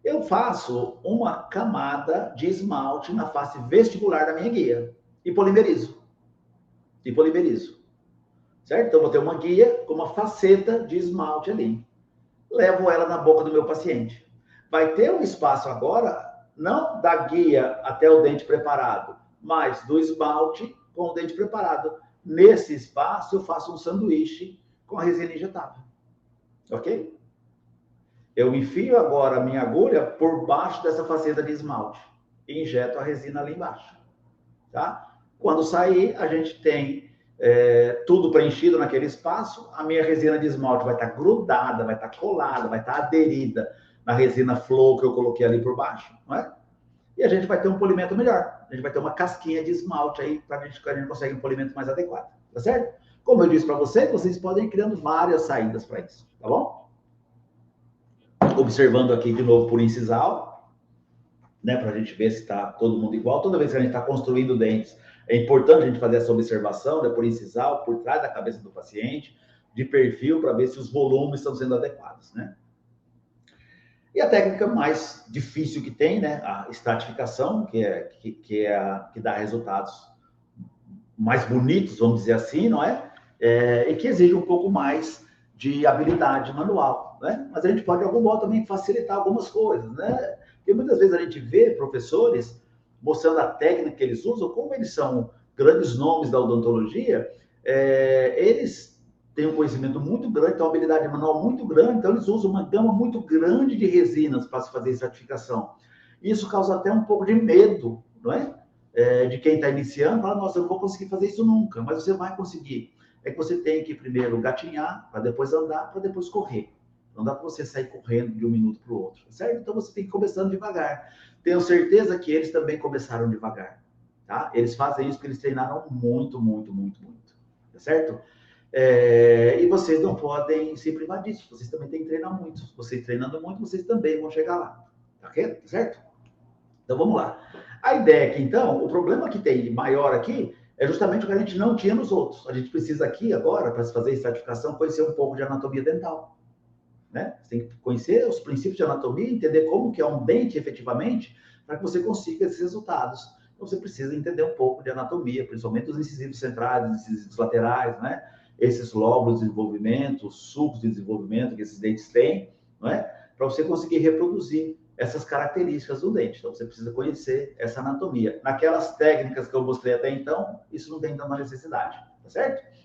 Eu faço uma camada de esmalte na face vestibular da minha guia e polimerizo. Certo? Então, eu vou ter uma guia com uma faceta de esmalte ali. Levo ela na boca do meu paciente. Vai ter um espaço agora, não da guia até o dente preparado, mas do esmalte com o dente preparado. Nesse espaço, eu faço um sanduíche com a resina injetável. Ok? Eu enfio agora a minha agulha por baixo dessa faceta de esmalte e injeto a resina ali embaixo. Tá? Quando sair, a gente tem tudo preenchido naquele espaço, a minha resina de esmalte vai estar grudada, vai estar colada, vai estar aderida na resina flow que eu coloquei ali por baixo, não é? E a gente vai ter um polimento melhor. A gente vai ter uma casquinha de esmalte aí para a gente conseguir um polimento mais adequado, tá certo? Como eu disse para vocês podem ir criando várias saídas para isso, tá bom? Observando aqui de novo por incisal, né, para a gente ver se está todo mundo igual. Toda vez que a gente está construindo dentes, é importante a gente fazer essa observação, né, por incisal, por trás da cabeça do paciente, de perfil, para ver se os volumes estão sendo adequados, né? E a técnica mais difícil que tem, né, a estratificação, que dá resultados mais bonitos, vamos dizer assim, não é? E que exige um pouco mais de habilidade manual, né? Mas a gente pode, de algum modo, também facilitar algumas coisas, né? Porque muitas vezes a gente vê professores mostrando a técnica que eles usam, como eles são grandes nomes da odontologia, eles têm um conhecimento muito grande, têm uma habilidade manual muito grande, então eles usam uma gama muito grande de resinas para se fazer estratificação. Isso causa até um pouco de medo, não é? De quem está iniciando, fala, nossa, eu não vou conseguir fazer isso nunca, mas você vai conseguir. É que você tem que primeiro gatinhar, para depois andar, para depois correr. Não dá para você sair correndo de um minuto para o outro, certo? Então você tem que ir começando devagar. Tenho certeza que eles também começaram devagar, tá? Eles fazem isso porque eles treinaram muito, tá certo? E vocês não podem se privar disso. Vocês também têm que treinar muito. Vocês treinando muito, vocês também vão chegar lá, tá certo? Então vamos lá. A ideia aqui, então, o problema que tem de maior aqui é justamente o que a gente não tinha nos outros. A gente precisa aqui agora, para se fazer estratificação, conhecer um pouco de anatomia dental. Né? Você tem que conhecer os princípios de anatomia, entender como que é um dente efetivamente, para que você consiga esses resultados. Então você precisa entender um pouco de anatomia, principalmente os incisivos centrais, os incisivos laterais, né? Esses lóbulos de desenvolvimento, os sulcos de desenvolvimento que esses dentes têm, não é? Para você conseguir reproduzir essas características do dente. Então você precisa conhecer essa anatomia. Naquelas técnicas que eu mostrei até então, isso não tem tanta necessidade, tá certo?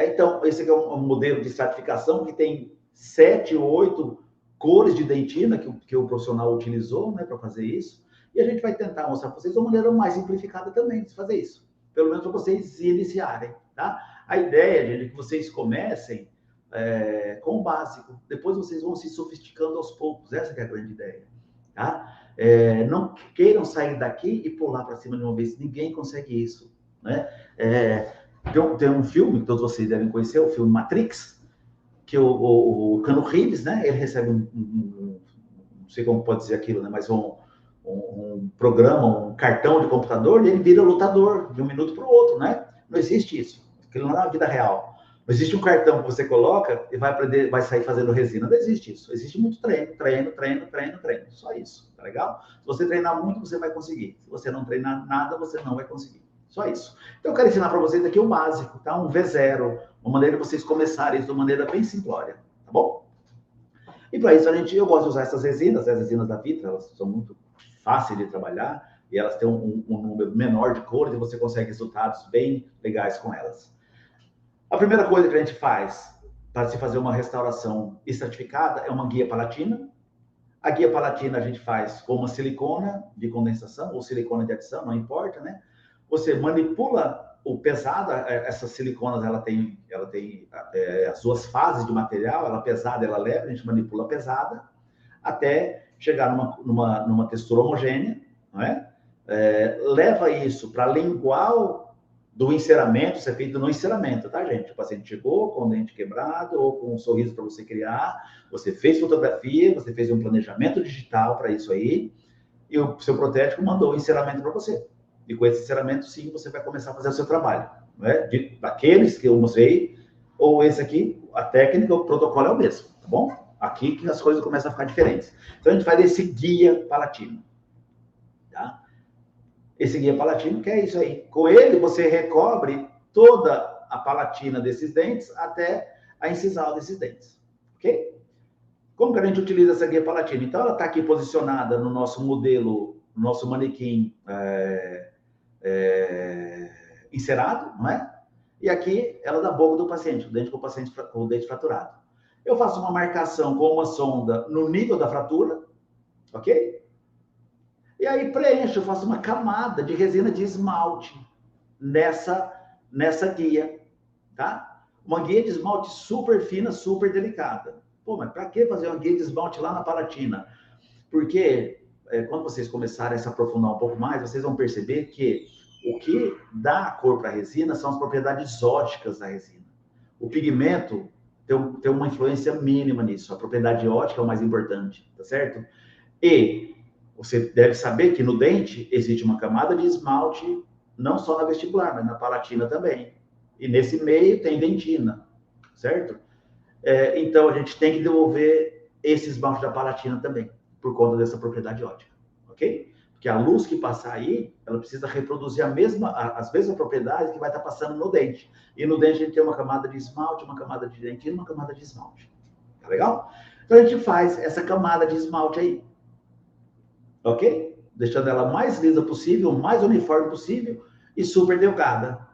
Então, esse aqui é um modelo de estratificação que tem 7 ou 8 cores de dentina que o profissional utilizou, né, para fazer isso. E a gente vai tentar mostrar para vocês uma maneira mais simplificada também de fazer isso. Pelo menos para vocês iniciarem, tá? A ideia, gente, é que vocês comecem com o básico. Depois vocês vão se sofisticando aos poucos. Essa que é a grande ideia. Tá? Não queiram sair daqui e pular para cima de uma vez. Ninguém consegue isso. Né? Tem um filme que todos vocês devem conhecer, o filme Matrix, que o Keanu Reeves, né? Ele recebe não sei como pode dizer aquilo, né? Mas um programa, um cartão de computador, e ele vira lutador de um minuto para o outro, né? Não existe isso. Aquilo não é na vida real. Não existe um cartão que você coloca e vai sair fazendo resina. Não existe isso. Existe muito treino. Só isso, tá legal? Se você treinar muito, você vai conseguir. Se você não treinar nada, você não vai conseguir. Só isso. Então, eu quero ensinar para vocês aqui o básico, tá? Um V0, uma maneira de vocês começarem isso de uma maneira bem simplória, tá bom? E para isso, eu gosto de usar essas resinas, as resinas da Vitra, elas são muito fáceis de trabalhar e elas têm um número menor de cores e você consegue resultados bem legais com elas. A primeira coisa que a gente faz para se fazer uma restauração estratificada é uma guia palatina. A guia palatina a gente faz com uma silicona de condensação ou silicona de adição, não importa, né? Você manipula o pesado, essas siliconas, ela tem as duas fases de material, ela pesada, ela leve, a gente manipula a pesada, até chegar numa textura homogênea, não é? Leva isso para lingual do enceramento, isso é feito no enceramento, tá, gente? O paciente chegou com o dente quebrado ou com um sorriso para você criar, você fez fotografia, você fez um planejamento digital para isso aí, e o seu protético mandou o enceramento para você. E com esse enceramento, sim, você vai começar a fazer o seu trabalho. Não é? Daqueles que eu mostrei, ou esse aqui, a técnica, o protocolo é o mesmo, tá bom? Aqui que as coisas começam a ficar diferentes. Então, a gente faz esse guia palatino. Tá? Esse guia palatino, que é isso aí. Com ele, você recobre toda a palatina desses dentes até a incisal desses dentes. Ok? Como que a gente utiliza essa guia palatina? Então, ela está aqui posicionada no nosso modelo, no nosso manequim encerado, não é? E aqui ela da boca do paciente, o dente com o dente fraturado. Eu faço uma marcação com uma sonda no nível da fratura, ok? E aí preencho, eu faço uma camada de resina de esmalte nessa guia, tá? Uma guia de esmalte super fina, super delicada. Pô, mas para que fazer uma guia de esmalte lá na palatina? Porque quando vocês começarem a se aprofundar um pouco mais, vocês vão perceber que o que dá a cor para a resina são as propriedades óticas da resina. O pigmento tem uma influência mínima nisso. A propriedade ótica é o mais importante, tá certo? E você deve saber que no dente existe uma camada de esmalte, não só na vestibular, mas na palatina também. E nesse meio tem dentina, certo? Então, a gente tem que devolver esse esmalte da palatina também, por conta dessa propriedade ótica, ok? Porque a luz que passar aí, ela precisa reproduzir as mesmas propriedades que vai estar passando no dente. E no dente a gente tem uma camada de esmalte, uma camada de dentina, uma camada de esmalte. Tá legal? Então a gente faz essa camada de esmalte aí. Ok? Deixando ela mais lisa possível, mais uniforme possível e super delgada.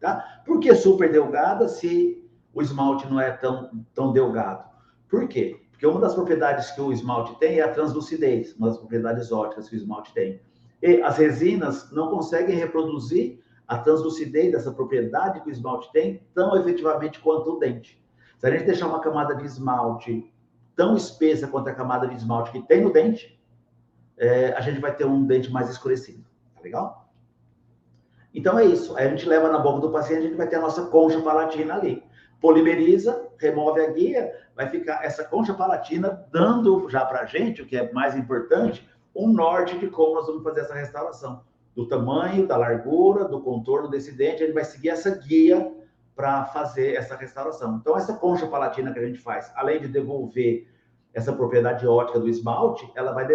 Tá? Por que super delgada se o esmalte não é tão delgado? Por quê? Porque uma das propriedades que o esmalte tem é a translucidez, uma das propriedades óticas que o esmalte tem. E as resinas não conseguem reproduzir a translucidez dessa propriedade que o esmalte tem tão efetivamente quanto o dente. Se a gente deixar uma camada de esmalte tão espessa quanto a camada de esmalte que tem no dente, a gente vai ter um dente mais escurecido. Tá legal? Então é isso. Aí a gente leva na boca do paciente, a gente vai ter a nossa concha palatina ali. Polimeriza, remove a guia, vai ficar essa concha palatina dando já para a gente, o que é mais importante, um norte de como nós vamos fazer essa restauração. Do tamanho, da largura, do contorno desse dente, a gente vai seguir essa guia para fazer essa restauração. Então, essa concha palatina que a gente faz, além de devolver essa propriedade ótica do esmalte, ela vai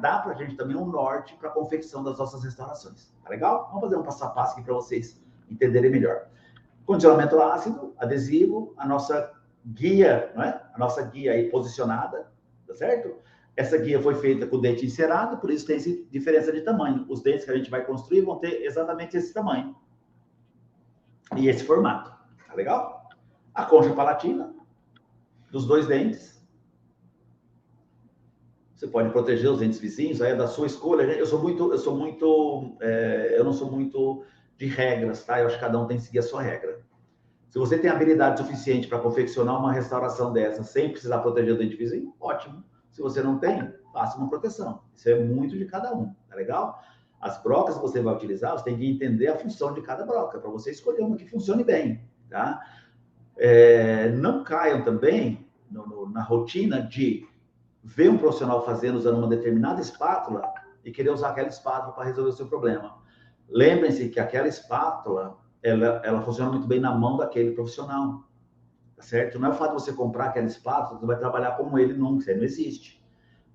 dar para a gente também um norte para a confecção das nossas restaurações. Tá legal? Vamos fazer um passo a passo aqui para vocês entenderem melhor. Condicionamento ácido, adesivo, a nossa guia, não é? A nossa guia aí posicionada, tá certo? Essa guia foi feita com o dente encerado, por isso tem essa diferença de tamanho. Os dentes que a gente vai construir vão ter exatamente esse tamanho. E esse formato, tá legal? A concha palatina dos dois dentes. Você pode proteger os dentes vizinhos, aí é da sua escolha. Eu não sou muito de regras, tá? Eu acho que cada um tem que seguir a sua regra. Se você tem habilidade suficiente para confeccionar uma restauração dessa sem precisar proteger o dente vizinho, ótimo. Se você não tem, faça uma proteção. Isso é muito de cada um, tá legal? As brocas que você vai utilizar, você tem que entender a função de cada broca, para você escolher uma que funcione bem, tá? Não caiam também na rotina de ver um profissional fazendo usando uma determinada espátula e querer usar aquela espátula para resolver o seu problema. Lembrem-se que aquela espátula, ela funciona muito bem na mão daquele profissional, tá certo? Não é o fato de você comprar aquela espátula, você vai trabalhar como ele nunca, isso aí não existe.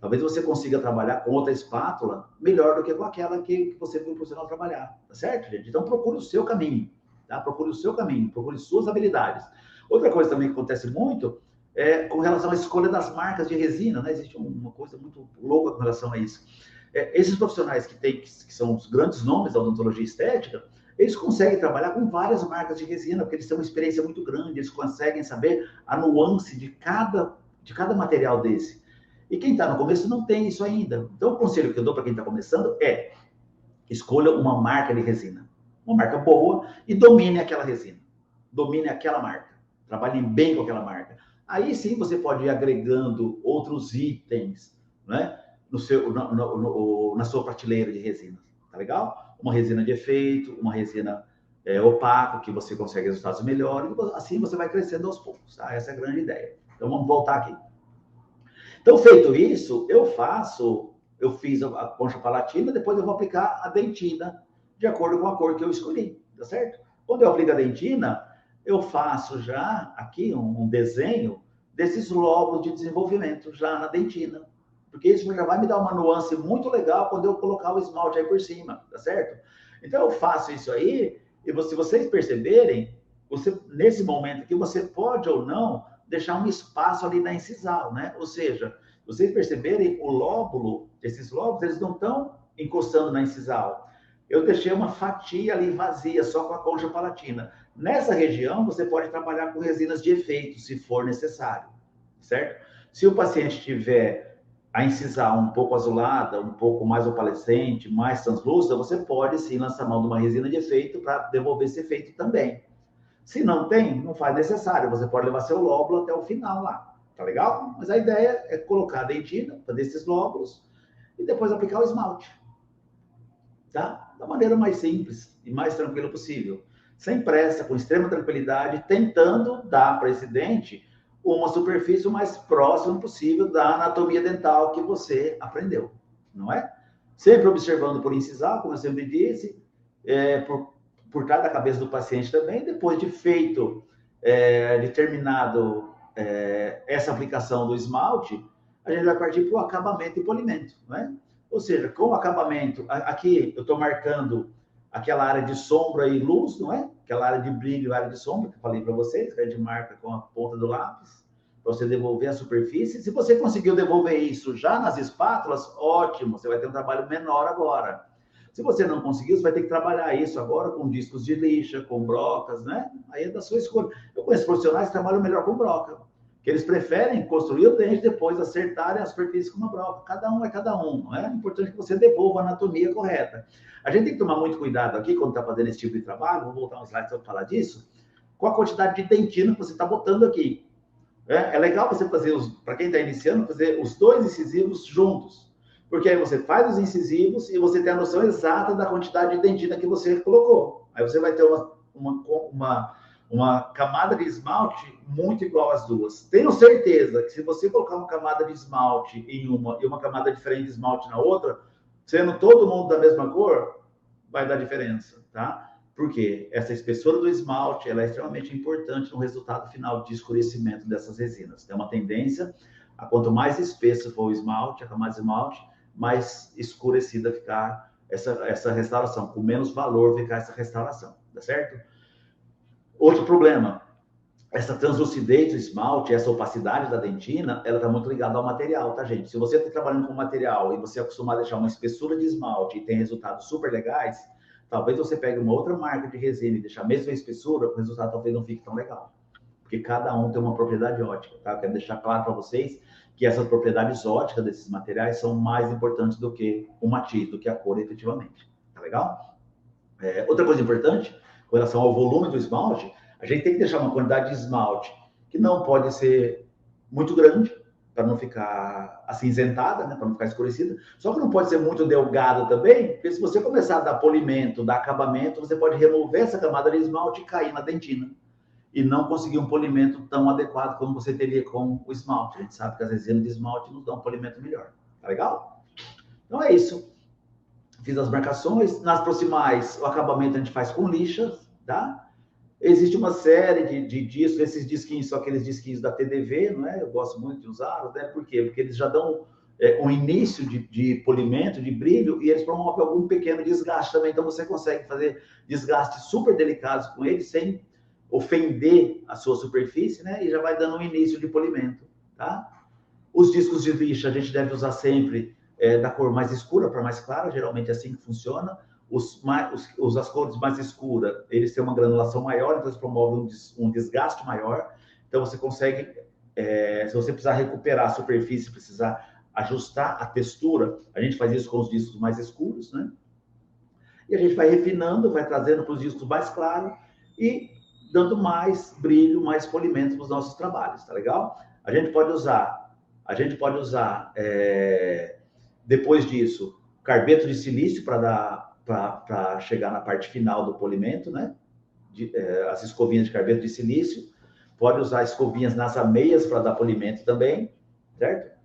Talvez você consiga trabalhar com outra espátula melhor do que com aquela que você viu o profissional trabalhar, tá certo, gente? Então procure o seu caminho, tá? Procure o seu caminho, procure suas habilidades. Outra coisa também que acontece muito é com relação à escolha das marcas de resina, né? Existe uma coisa muito louca com relação a isso. Esses profissionais que são os grandes nomes da odontologia estética, eles conseguem trabalhar com várias marcas de resina, porque eles têm uma experiência muito grande, eles conseguem saber a nuance de cada material desse. E quem está no começo não tem isso ainda. Então, o conselho que eu dou para quem está começando é: escolha uma marca de resina, uma marca boa, e domine aquela resina, domine aquela marca, trabalhe bem com aquela marca. Aí sim você pode ir agregando outros itens, né, na sua prateleira de resinas, tá legal? Uma resina de efeito, uma resina opaca, que você consegue resultados melhores, assim você vai crescendo aos poucos, tá? Essa é a grande ideia. Então vamos voltar aqui. Então, feito isso, eu fiz a concha palatina, depois eu vou aplicar a dentina, de acordo com a cor que eu escolhi, tá certo? Quando eu aplico a dentina, eu faço já aqui um desenho desses lóbulos de desenvolvimento já na dentina, porque isso já vai me dar uma nuance muito legal quando eu colocar o esmalte aí por cima, tá certo? Então, eu faço isso aí, e se vocês perceberem, nesse momento aqui, você pode ou não deixar um espaço ali na incisal, né? Ou seja, vocês perceberem, esses lóbulos, eles não estão encostando na incisal. Eu deixei uma fatia ali vazia, só com a concha palatina. Nessa região, você pode trabalhar com resinas de efeito, se for necessário, certo? Se o paciente tiver a incisal um pouco azulada, um pouco mais opalescente, mais translúcida, você pode sim lançar mão de uma resina de efeito para devolver esse efeito também. Se não tem, não faz necessário. Você pode levar seu lóbulo até o final lá. Tá legal? Mas a ideia é colocar a dentina, fazer esses lóbulos e depois aplicar o esmalte. Tá? Da maneira mais simples e mais tranquila possível. Sem pressa, com extrema tranquilidade, tentando dar para esse dente uma superfície o mais próxima possível da anatomia dental que você aprendeu. Não é? Sempre observando por incisal, como eu sempre disse, por trás da cabeça do paciente também. Depois de feito, de terminado essa aplicação do esmalte, a gente vai partir para o acabamento e polimento, né? Ou seja, com o acabamento, aqui eu estou marcando aquela área de sombra e luz, não é? Aquela área de brilho, área de sombra, que eu falei para vocês, que a gente marca com a ponta do lápis, para você devolver a superfície. Se você conseguiu devolver isso já nas espátulas, ótimo, você vai ter um trabalho menor agora. Se você não conseguiu, você vai ter que trabalhar isso agora com discos de lixa, com brocas, né? Aí é da sua escolha. Eu conheço profissionais que trabalham melhor com broca, que eles preferem construir o dente, depois acertarem a superfície com uma broca. Cada um é cada um, não é? É importante que você devolva a anatomia correta. A gente tem que tomar muito cuidado aqui, quando está fazendo esse tipo de trabalho, vou voltar um slide para falar disso, com a quantidade de dentina que você está botando aqui. É legal você fazer, para quem está iniciando, fazer os dois incisivos juntos. Porque aí você faz os incisivos e você tem a noção exata da quantidade de dentina que você colocou. Aí você vai ter uma camada de esmalte muito igual às duas. Tenho certeza que se você colocar uma camada de esmalte em uma e uma camada diferente de esmalte na outra, sendo todo mundo da mesma cor, vai dar diferença, tá? Porque essa espessura do esmalte, ela é extremamente importante no resultado final de escurecimento dessas resinas. Tem uma tendência a quanto mais espesso for o esmalte, a camada de esmalte, mais escurecida ficar essa restauração, com menos valor ficar essa restauração, tá certo? Outro problema, essa translucidez do esmalte, essa opacidade da dentina, ela está muito ligada ao material, tá, gente? Se você está trabalhando com material e você é acostumado a deixar uma espessura de esmalte e tem resultados super legais, talvez você pegue uma outra marca de resina e deixar a mesma espessura, o resultado talvez não fique tão legal. Porque cada um tem uma propriedade ótica, tá? Eu quero deixar claro para vocês que essas propriedades óticas desses materiais são mais importantes do que o matiz, do que a cor efetivamente. Tá legal? Outra coisa importante, com relação ao volume do esmalte, A gente tem que deixar uma quantidade de esmalte que não pode ser muito grande, para não ficar acinzentada, né, para não ficar escurecida. Só que não pode ser muito delgado também, porque se você começar a dar polimento, dar acabamento, você pode remover essa camada de esmalte e cair na dentina. E não conseguir um polimento tão adequado como você teria com o esmalte. A gente sabe que as resinas de esmalte nos dão um polimento melhor. Tá legal? Então é isso. Fiz as marcações. Nas proximais, o acabamento a gente faz com lixas, tá? Existe uma série de discos, esses disquinhos são aqueles disquinhos da TDV, não é? Eu gosto muito de usar, né? Por quê? Porque eles já dão um início de polimento, de brilho, e eles promovem algum pequeno desgaste também. Então, você consegue fazer desgastes super delicados com eles, sem ofender a sua superfície, né? E já vai dando um início de polimento, tá? Os discos de lixa a gente deve usar sempre da cor mais escura para mais clara, geralmente é assim que funciona. As cores mais escuras, eles têm uma granulação maior, então eles promovem um desgaste maior. Então, você consegue, se você precisar recuperar a superfície, precisar ajustar a textura, a gente faz isso com os discos mais escuros, né? E a gente vai refinando, vai trazendo para os discos mais claros e dando mais brilho, mais polimento para os nossos trabalhos, tá legal? A gente pode usar, depois disso, carbeto de silício para chegar na parte final do polimento, né? As escovinhas de carbeto de silício. Pode usar escovinhas nas ameias para dar polimento também, certo?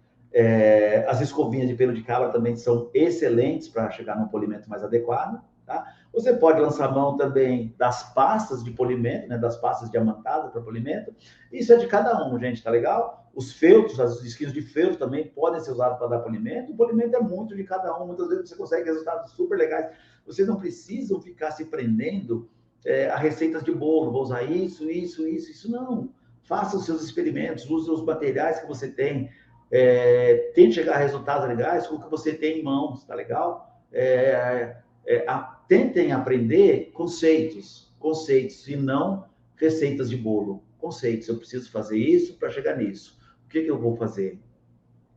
As escovinhas de pelo de cabra também são excelentes para chegar num polimento mais adequado, tá? Você pode lançar mão também das pastas de polimento, né? Das pastas diamantadas para polimento. Isso é de cada um, gente, tá legal? Os feltros, os disquinhos de feltro também podem ser usados para dar polimento. O polimento é muito de cada um. Muitas vezes você consegue resultados super legais. Vocês não precisam ficar se prendendo a receitas de bolo. Vou usar isso, não. Faça os seus experimentos, use os materiais que você tem. Tente chegar a resultados legais com o que você tem em mãos, tá legal? Tentem aprender conceitos e não receitas de bolo. Conceitos, eu preciso fazer isso para chegar nisso. O que eu vou fazer?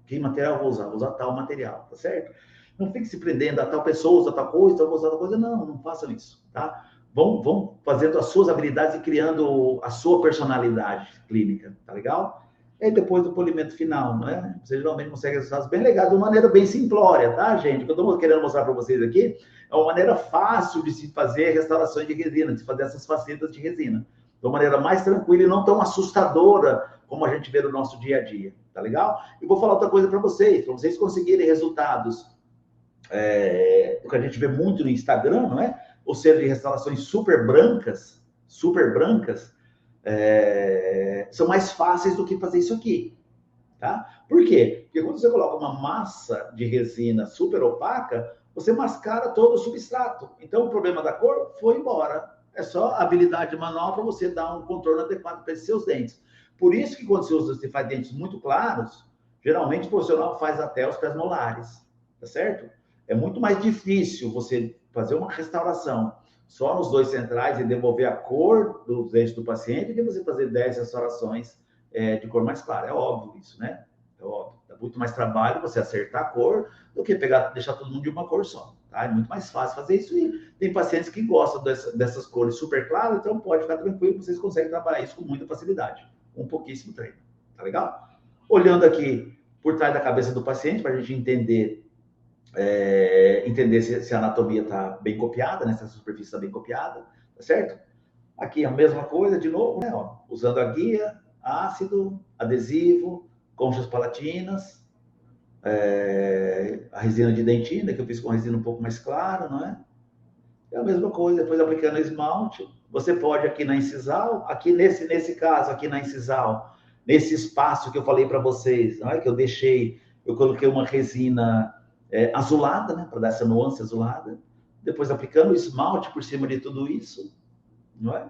Que material eu vou usar? Vou usar tal material, tá certo? Não fique se prendendo a tal pessoa, usa tal coisa, eu vou usar tal coisa. Não façam isso, tá? Vão fazendo as suas habilidades e criando a sua personalidade clínica, tá legal? E depois do polimento final, não é? Você geralmente consegue resultados bem legais, de uma maneira bem simplória, tá, gente? O que eu estou querendo mostrar para vocês aqui é uma maneira fácil de se fazer restaurações de resina, de fazer essas facetas de resina. De uma maneira mais tranquila e não tão assustadora como a gente vê no nosso dia a dia, tá legal? E vou falar outra coisa para vocês conseguirem resultados, o que a gente vê muito no Instagram, não é? Ou seja, de restaurações super brancas, são mais fáceis do que fazer isso aqui, tá? Por quê? Porque quando você coloca uma massa de resina super opaca, você mascara todo o substrato. Então, o problema da cor foi embora. É só habilidade manual para você dar um contorno adequado para esses seus dentes. Por isso que quando você faz dentes muito claros, geralmente o profissional faz até os pré-molares, tá certo? É muito mais difícil você fazer uma restauração só nos dois centrais e devolver a cor dos dentes do paciente, que você fazer 10 restaurações de cor mais clara. É óbvio isso, né? É óbvio. Dá muito mais trabalho você acertar a cor do que deixar todo mundo de uma cor só. Tá? É muito mais fácil fazer isso e tem pacientes que gostam dessas cores super claras, então pode ficar tranquilo, vocês conseguem trabalhar isso com muita facilidade, com pouquíssimo treino. Tá legal? Olhando aqui por trás da cabeça do paciente, para a gente entender se a anatomia está bem copiada, né? Se a superfície está bem copiada, tá certo? Aqui a mesma coisa, de novo, né? Ó, usando a guia, ácido, adesivo, conchas palatinas, a resina de dentina, que eu fiz com resina um pouco mais clara, não é? É a mesma coisa, depois aplicando esmalte, você pode aqui na incisal, aqui nesse caso, aqui na incisal, nesse espaço que eu falei para vocês, não é? Que eu coloquei uma resina azulada, né? Para dar essa nuance azulada, depois aplicando o esmalte por cima de tudo isso, não é?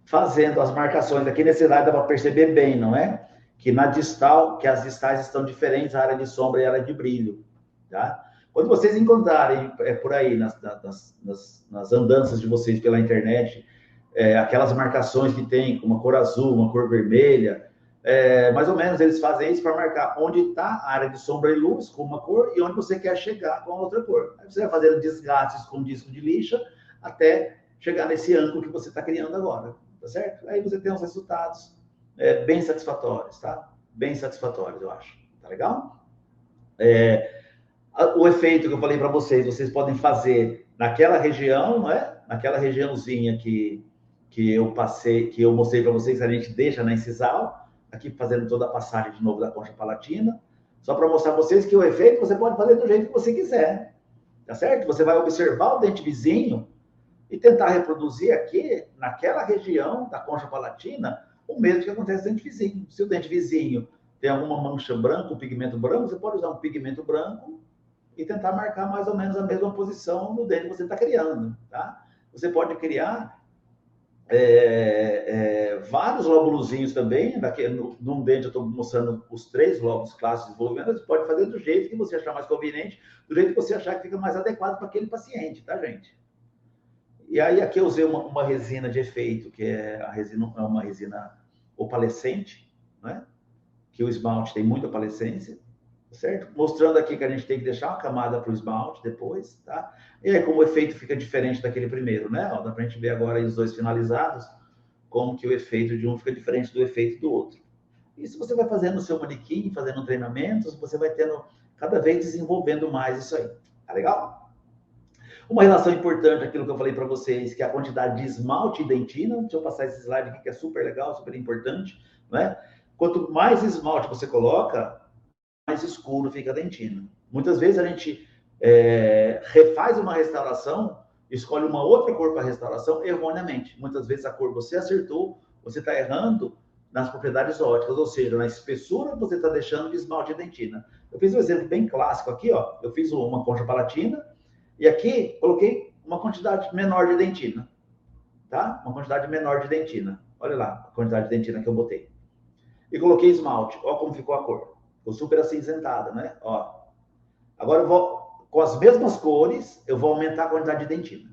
Fazendo as marcações aqui nesse lado, dá para perceber bem, não é? Que na distal, que as distais estão diferentes, a área de sombra e a área de brilho, tá? Quando vocês encontrarem por aí, nas andanças de vocês pela internet, aquelas marcações que tem com uma cor azul, uma cor vermelha, mais ou menos eles fazem isso para marcar onde está a área de sombra e luz com uma cor e onde você quer chegar com a outra cor. Aí você vai fazendo desgastes com disco de lixa até chegar nesse ângulo que você está criando agora, tá certo? Aí você tem uns resultados bem satisfatórios, tá? Bem satisfatórios, eu acho. Tá legal? O efeito que eu falei para vocês podem fazer naquela região, não é? Naquela regiãozinha que eu passei, que eu mostrei para vocês, a gente deixa na incisal, aqui fazendo toda a passagem de novo da concha palatina, só para mostrar para vocês que o efeito você pode fazer do jeito que você quiser, tá certo? Você vai observar o dente vizinho e tentar reproduzir aqui, naquela região da concha palatina, o mesmo que acontece no dente vizinho. Se o dente vizinho tem alguma mancha branca, um pigmento branco, você pode usar um pigmento branco e tentar marcar mais ou menos a mesma posição do dente que você está criando, tá? Você pode criar vários lóbulozinhos também, num dente eu estou mostrando os 3 lóbulos clássicos desenvolvendo, você pode fazer do jeito que você achar mais conveniente, do jeito que você achar que fica mais adequado para aquele paciente, tá, gente? E aí aqui eu usei uma resina de efeito, que é uma resina opalescente, né? Que o esmalte tem muita opalescência, certo? Mostrando aqui que a gente tem que deixar uma camada para o esmalte depois, tá? E aí como o efeito fica diferente daquele primeiro, né? Ó, dá para a gente ver agora aí os dois finalizados, como que o efeito de um fica diferente do efeito do outro. Isso você vai fazendo no seu manequim, fazendo treinamentos, você vai tendo cada vez desenvolvendo mais isso aí. Tá legal? Uma relação importante, aquilo que eu falei para vocês, que é a quantidade de esmalte e dentina. Deixa eu passar esse slide aqui, que é super legal, super importante, né? Quanto mais esmalte você coloca, mais escuro fica a dentina. Muitas vezes a gente refaz uma restauração, escolhe uma outra cor para restauração erroneamente. Muitas vezes a cor você acertou, você está errando nas propriedades óticas, ou seja, na espessura que você está deixando de esmalte e dentina. Eu fiz um exemplo bem clássico aqui, ó. Eu fiz uma concha palatina e aqui coloquei uma quantidade menor de dentina, tá? Uma quantidade menor de dentina. Olha lá a quantidade de dentina que eu botei. E coloquei esmalte. Olha como ficou a cor. Ficou super acinzentada, né? Ó. Agora eu vou, com as mesmas cores, eu vou aumentar a quantidade de dentina.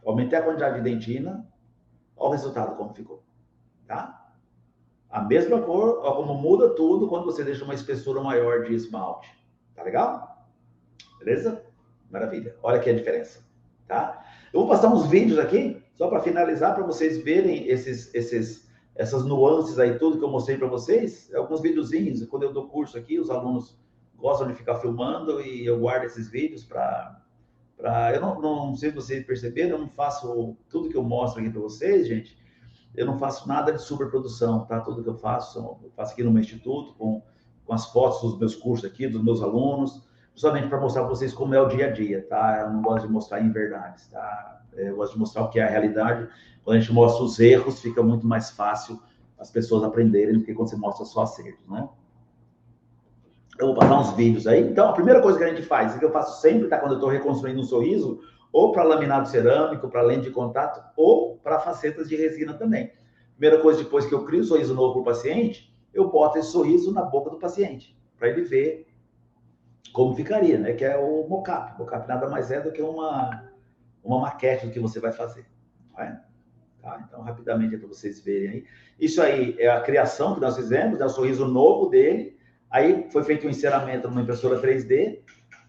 Aumentei a quantidade de dentina, olha o resultado como ficou, tá? A mesma cor, olha como muda tudo quando você deixa uma espessura maior de esmalte. Tá legal? Beleza? Maravilha. Olha aqui a diferença, tá? Eu vou passar uns vídeos aqui, só para finalizar, para vocês verem essas nuances aí, tudo que eu mostrei para vocês. Alguns videozinhos, quando eu dou curso aqui, os alunos gostam de ficar filmando e eu guardo esses vídeos eu não sei se vocês perceberam, eu não faço tudo que eu mostro aqui para vocês, gente. Eu não faço nada de superprodução, tá? Tudo que eu faço aqui no meu instituto, com as fotos dos meus cursos aqui, dos meus alunos, justamente para mostrar para vocês como é o dia a dia, tá? Eu não gosto de mostrar inverdades, tá? Eu gosto de mostrar o que é a realidade. Quando a gente mostra os erros, fica muito mais fácil as pessoas aprenderem do que quando você mostra só acertos, né? Eu vou passar uns vídeos aí. Então, a primeira coisa que a gente faz, que eu faço sempre, tá? Quando eu estou reconstruindo um sorriso, ou para laminado cerâmico, para lente de contato, ou para facetas de resina também. Primeira coisa, depois que eu crio o sorriso novo para o paciente, eu boto esse sorriso na boca do paciente, para ele ver como ficaria, né? Que é o mocap. O mocap nada mais é do que uma maquete do que você vai fazer. Não é? Tá? Então, rapidamente, para vocês verem aí. Isso aí é a criação que nós fizemos, é o sorriso novo dele. Aí foi feito um enceramento numa impressora 3D.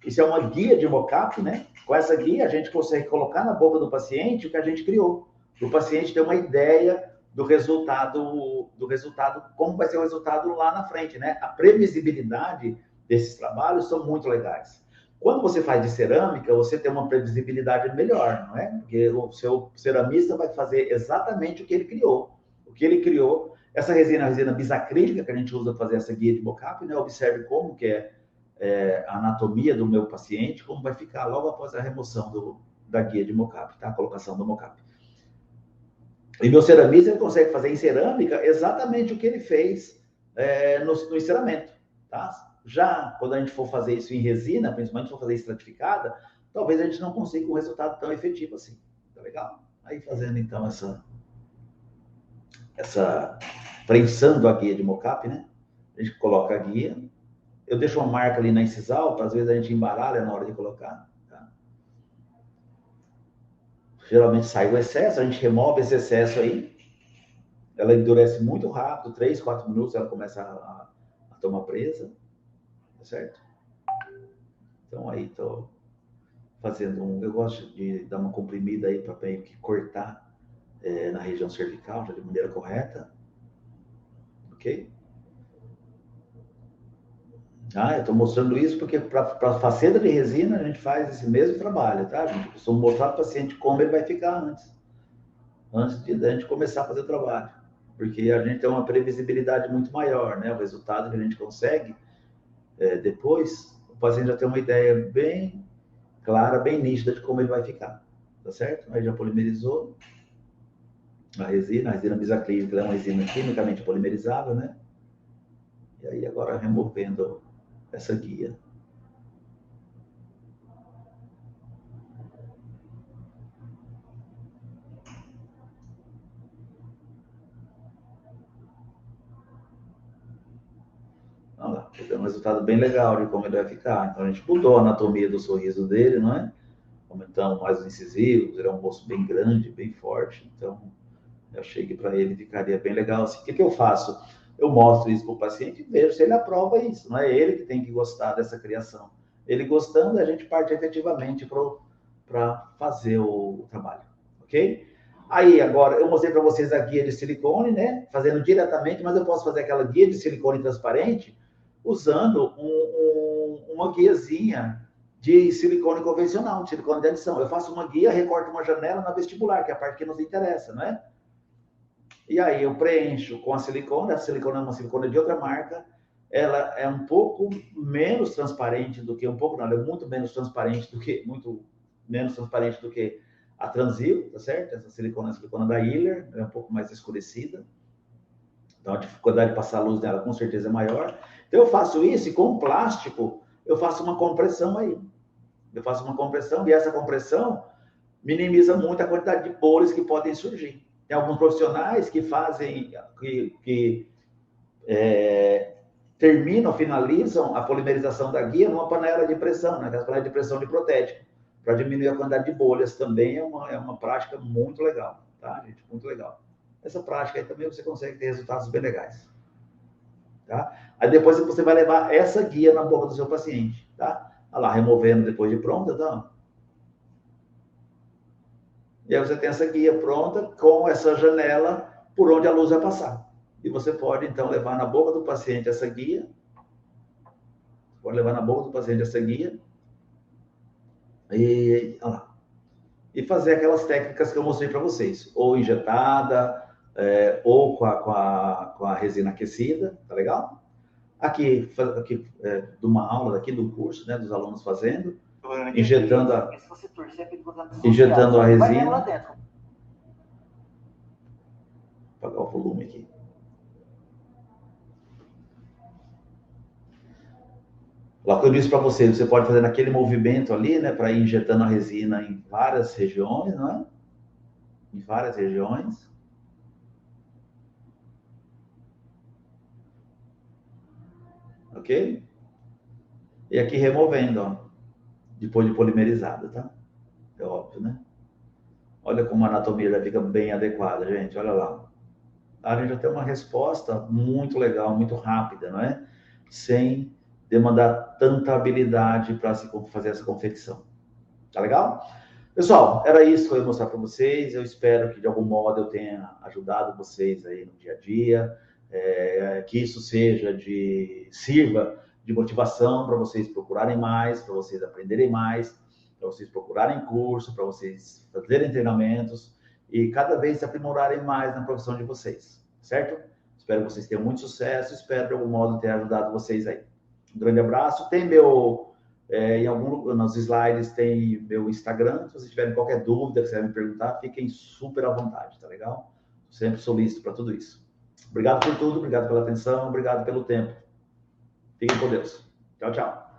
Isso é uma guia de mocap, né? Com essa guia, a gente consegue colocar na boca do paciente o que a gente criou. Para o paciente ter uma ideia do resultado, como vai ser o resultado lá na frente, né? A previsibilidade desses trabalhos são muito legais. Quando você faz de cerâmica, você tem uma previsibilidade melhor, não é? Porque o seu ceramista vai fazer exatamente o que ele criou. O que ele criou, essa resina, a resina bisacrílica que a gente usa para fazer essa guia de mocap, né? Observe como que é a anatomia do meu paciente, como vai ficar logo após a remoção da guia de mocap, tá? A colocação do mocap. E meu ceramista ele consegue fazer em cerâmica exatamente o que ele fez no enceramento, tá? Já quando a gente for fazer isso em resina, principalmente se for fazer estratificada, talvez a gente não consiga um resultado tão efetivo assim. Tá legal? Aí fazendo então prensando a guia de mocap, né? A gente coloca a guia. Eu deixo uma marca ali na incisal, para às vezes a gente embaralha na hora de colocar. Tá? Geralmente sai o excesso, a gente remove esse excesso aí. Ela endurece muito rápido, 3, 4 minutos ela começa a tomar presa, tá certo? Então aí eu gosto de dar uma comprimida aí para meio que cortar na região cervical, já de maneira correta. Ok? Eu estou mostrando isso porque para faceta de resina a gente faz esse mesmo trabalho, tá, gente? Eu estou mostrando para o paciente como ele vai ficar antes de a gente começar a fazer o trabalho. Porque a gente tem uma previsibilidade muito maior, né? O resultado que a gente consegue depois, o paciente já tem uma ideia bem clara, bem nítida de como ele vai ficar, tá certo? Aí já polimerizou a resina bisacrílica é uma resina quimicamente polimerizável, né? E aí agora removendo essa guia. Olha lá, tem um resultado bem legal de como ele vai ficar. Então a gente mudou a anatomia do sorriso dele, não é? Aumentando mais os incisivos, ele é um rosto bem grande, bem forte. Então eu achei que para ele ficaria bem legal. Assim, o que eu faço? Eu mostro isso para o paciente e vejo se ele aprova isso. Não é ele que tem que gostar dessa criação. Ele gostando, a gente parte efetivamente para fazer o trabalho, ok? Aí, agora, eu mostrei para vocês a guia de silicone, né? Fazendo diretamente, mas eu posso fazer aquela guia de silicone transparente usando uma guiazinha de silicone convencional, de silicone de adição. Eu faço uma guia, recorto uma janela na vestibular, que é a parte que nos interessa, não é? E aí eu preencho com a silicone é uma silicone de outra marca, ela é um pouco menos transparente do que, ela é muito menos transparente do que a Transil, tá certo? Essa silicone é a silicone da Hiller, é um pouco mais escurecida, então a dificuldade de passar a luz dela com certeza é maior. Então eu faço isso e com plástico eu faço uma compressão aí. Eu faço uma compressão e essa compressão minimiza muito a quantidade de bolhas que podem surgir. Tem alguns profissionais que fazem, finalizam a polimerização da guia numa panela de pressão, né? Aquelas panelas de pressão de protético, para diminuir a quantidade de bolhas. Também é uma prática muito legal, tá, gente? Muito legal. Essa prática aí também você consegue ter resultados bem legais, tá? Aí depois você vai levar essa guia na boca do seu paciente, tá? Olha lá, removendo depois de pronta, tá? E aí você tem essa guia pronta com essa janela por onde a luz vai passar. E você pode, então, levar na boca do paciente essa guia. Pode levar na boca do paciente essa guia. E, olha lá, e fazer aquelas técnicas que eu mostrei para vocês. Ou injetada, ou com a resina aquecida, tá legal? Aqui de uma aula daqui do curso, né, dos alunos fazendo, injetando a resina. Vou apagar o volume aqui. Lá que eu disse para vocês, você pode fazer naquele movimento ali, né, para ir injetando a resina em várias regiões, não é? Em várias regiões. Ok? E aqui removendo, ó, depois de polimerizada, tá? É óbvio, né? Olha como a anatomia já fica bem adequada, gente. Olha lá. A gente já tem uma resposta muito legal, muito rápida, não é? Sem demandar tanta habilidade para se fazer essa confecção. Tá legal? Pessoal, era isso que eu ia mostrar para vocês. Eu espero que de algum modo eu tenha ajudado vocês aí no dia a dia, que isso sirva de motivação para vocês procurarem mais, para vocês aprenderem mais, para vocês procurarem curso, para vocês fazerem treinamentos e cada vez se aprimorarem mais na profissão de vocês, certo? Espero que vocês tenham muito sucesso, espero de algum modo ter ajudado vocês aí. Um grande abraço. Tem nos slides tem meu Instagram. Se vocês tiverem qualquer dúvida que quiserem me perguntar, fiquem super à vontade, tá legal? Sempre solícito para tudo isso. Obrigado por tudo, obrigado pela atenção, obrigado pelo tempo. Fiquem com Deus. Tchau, tchau.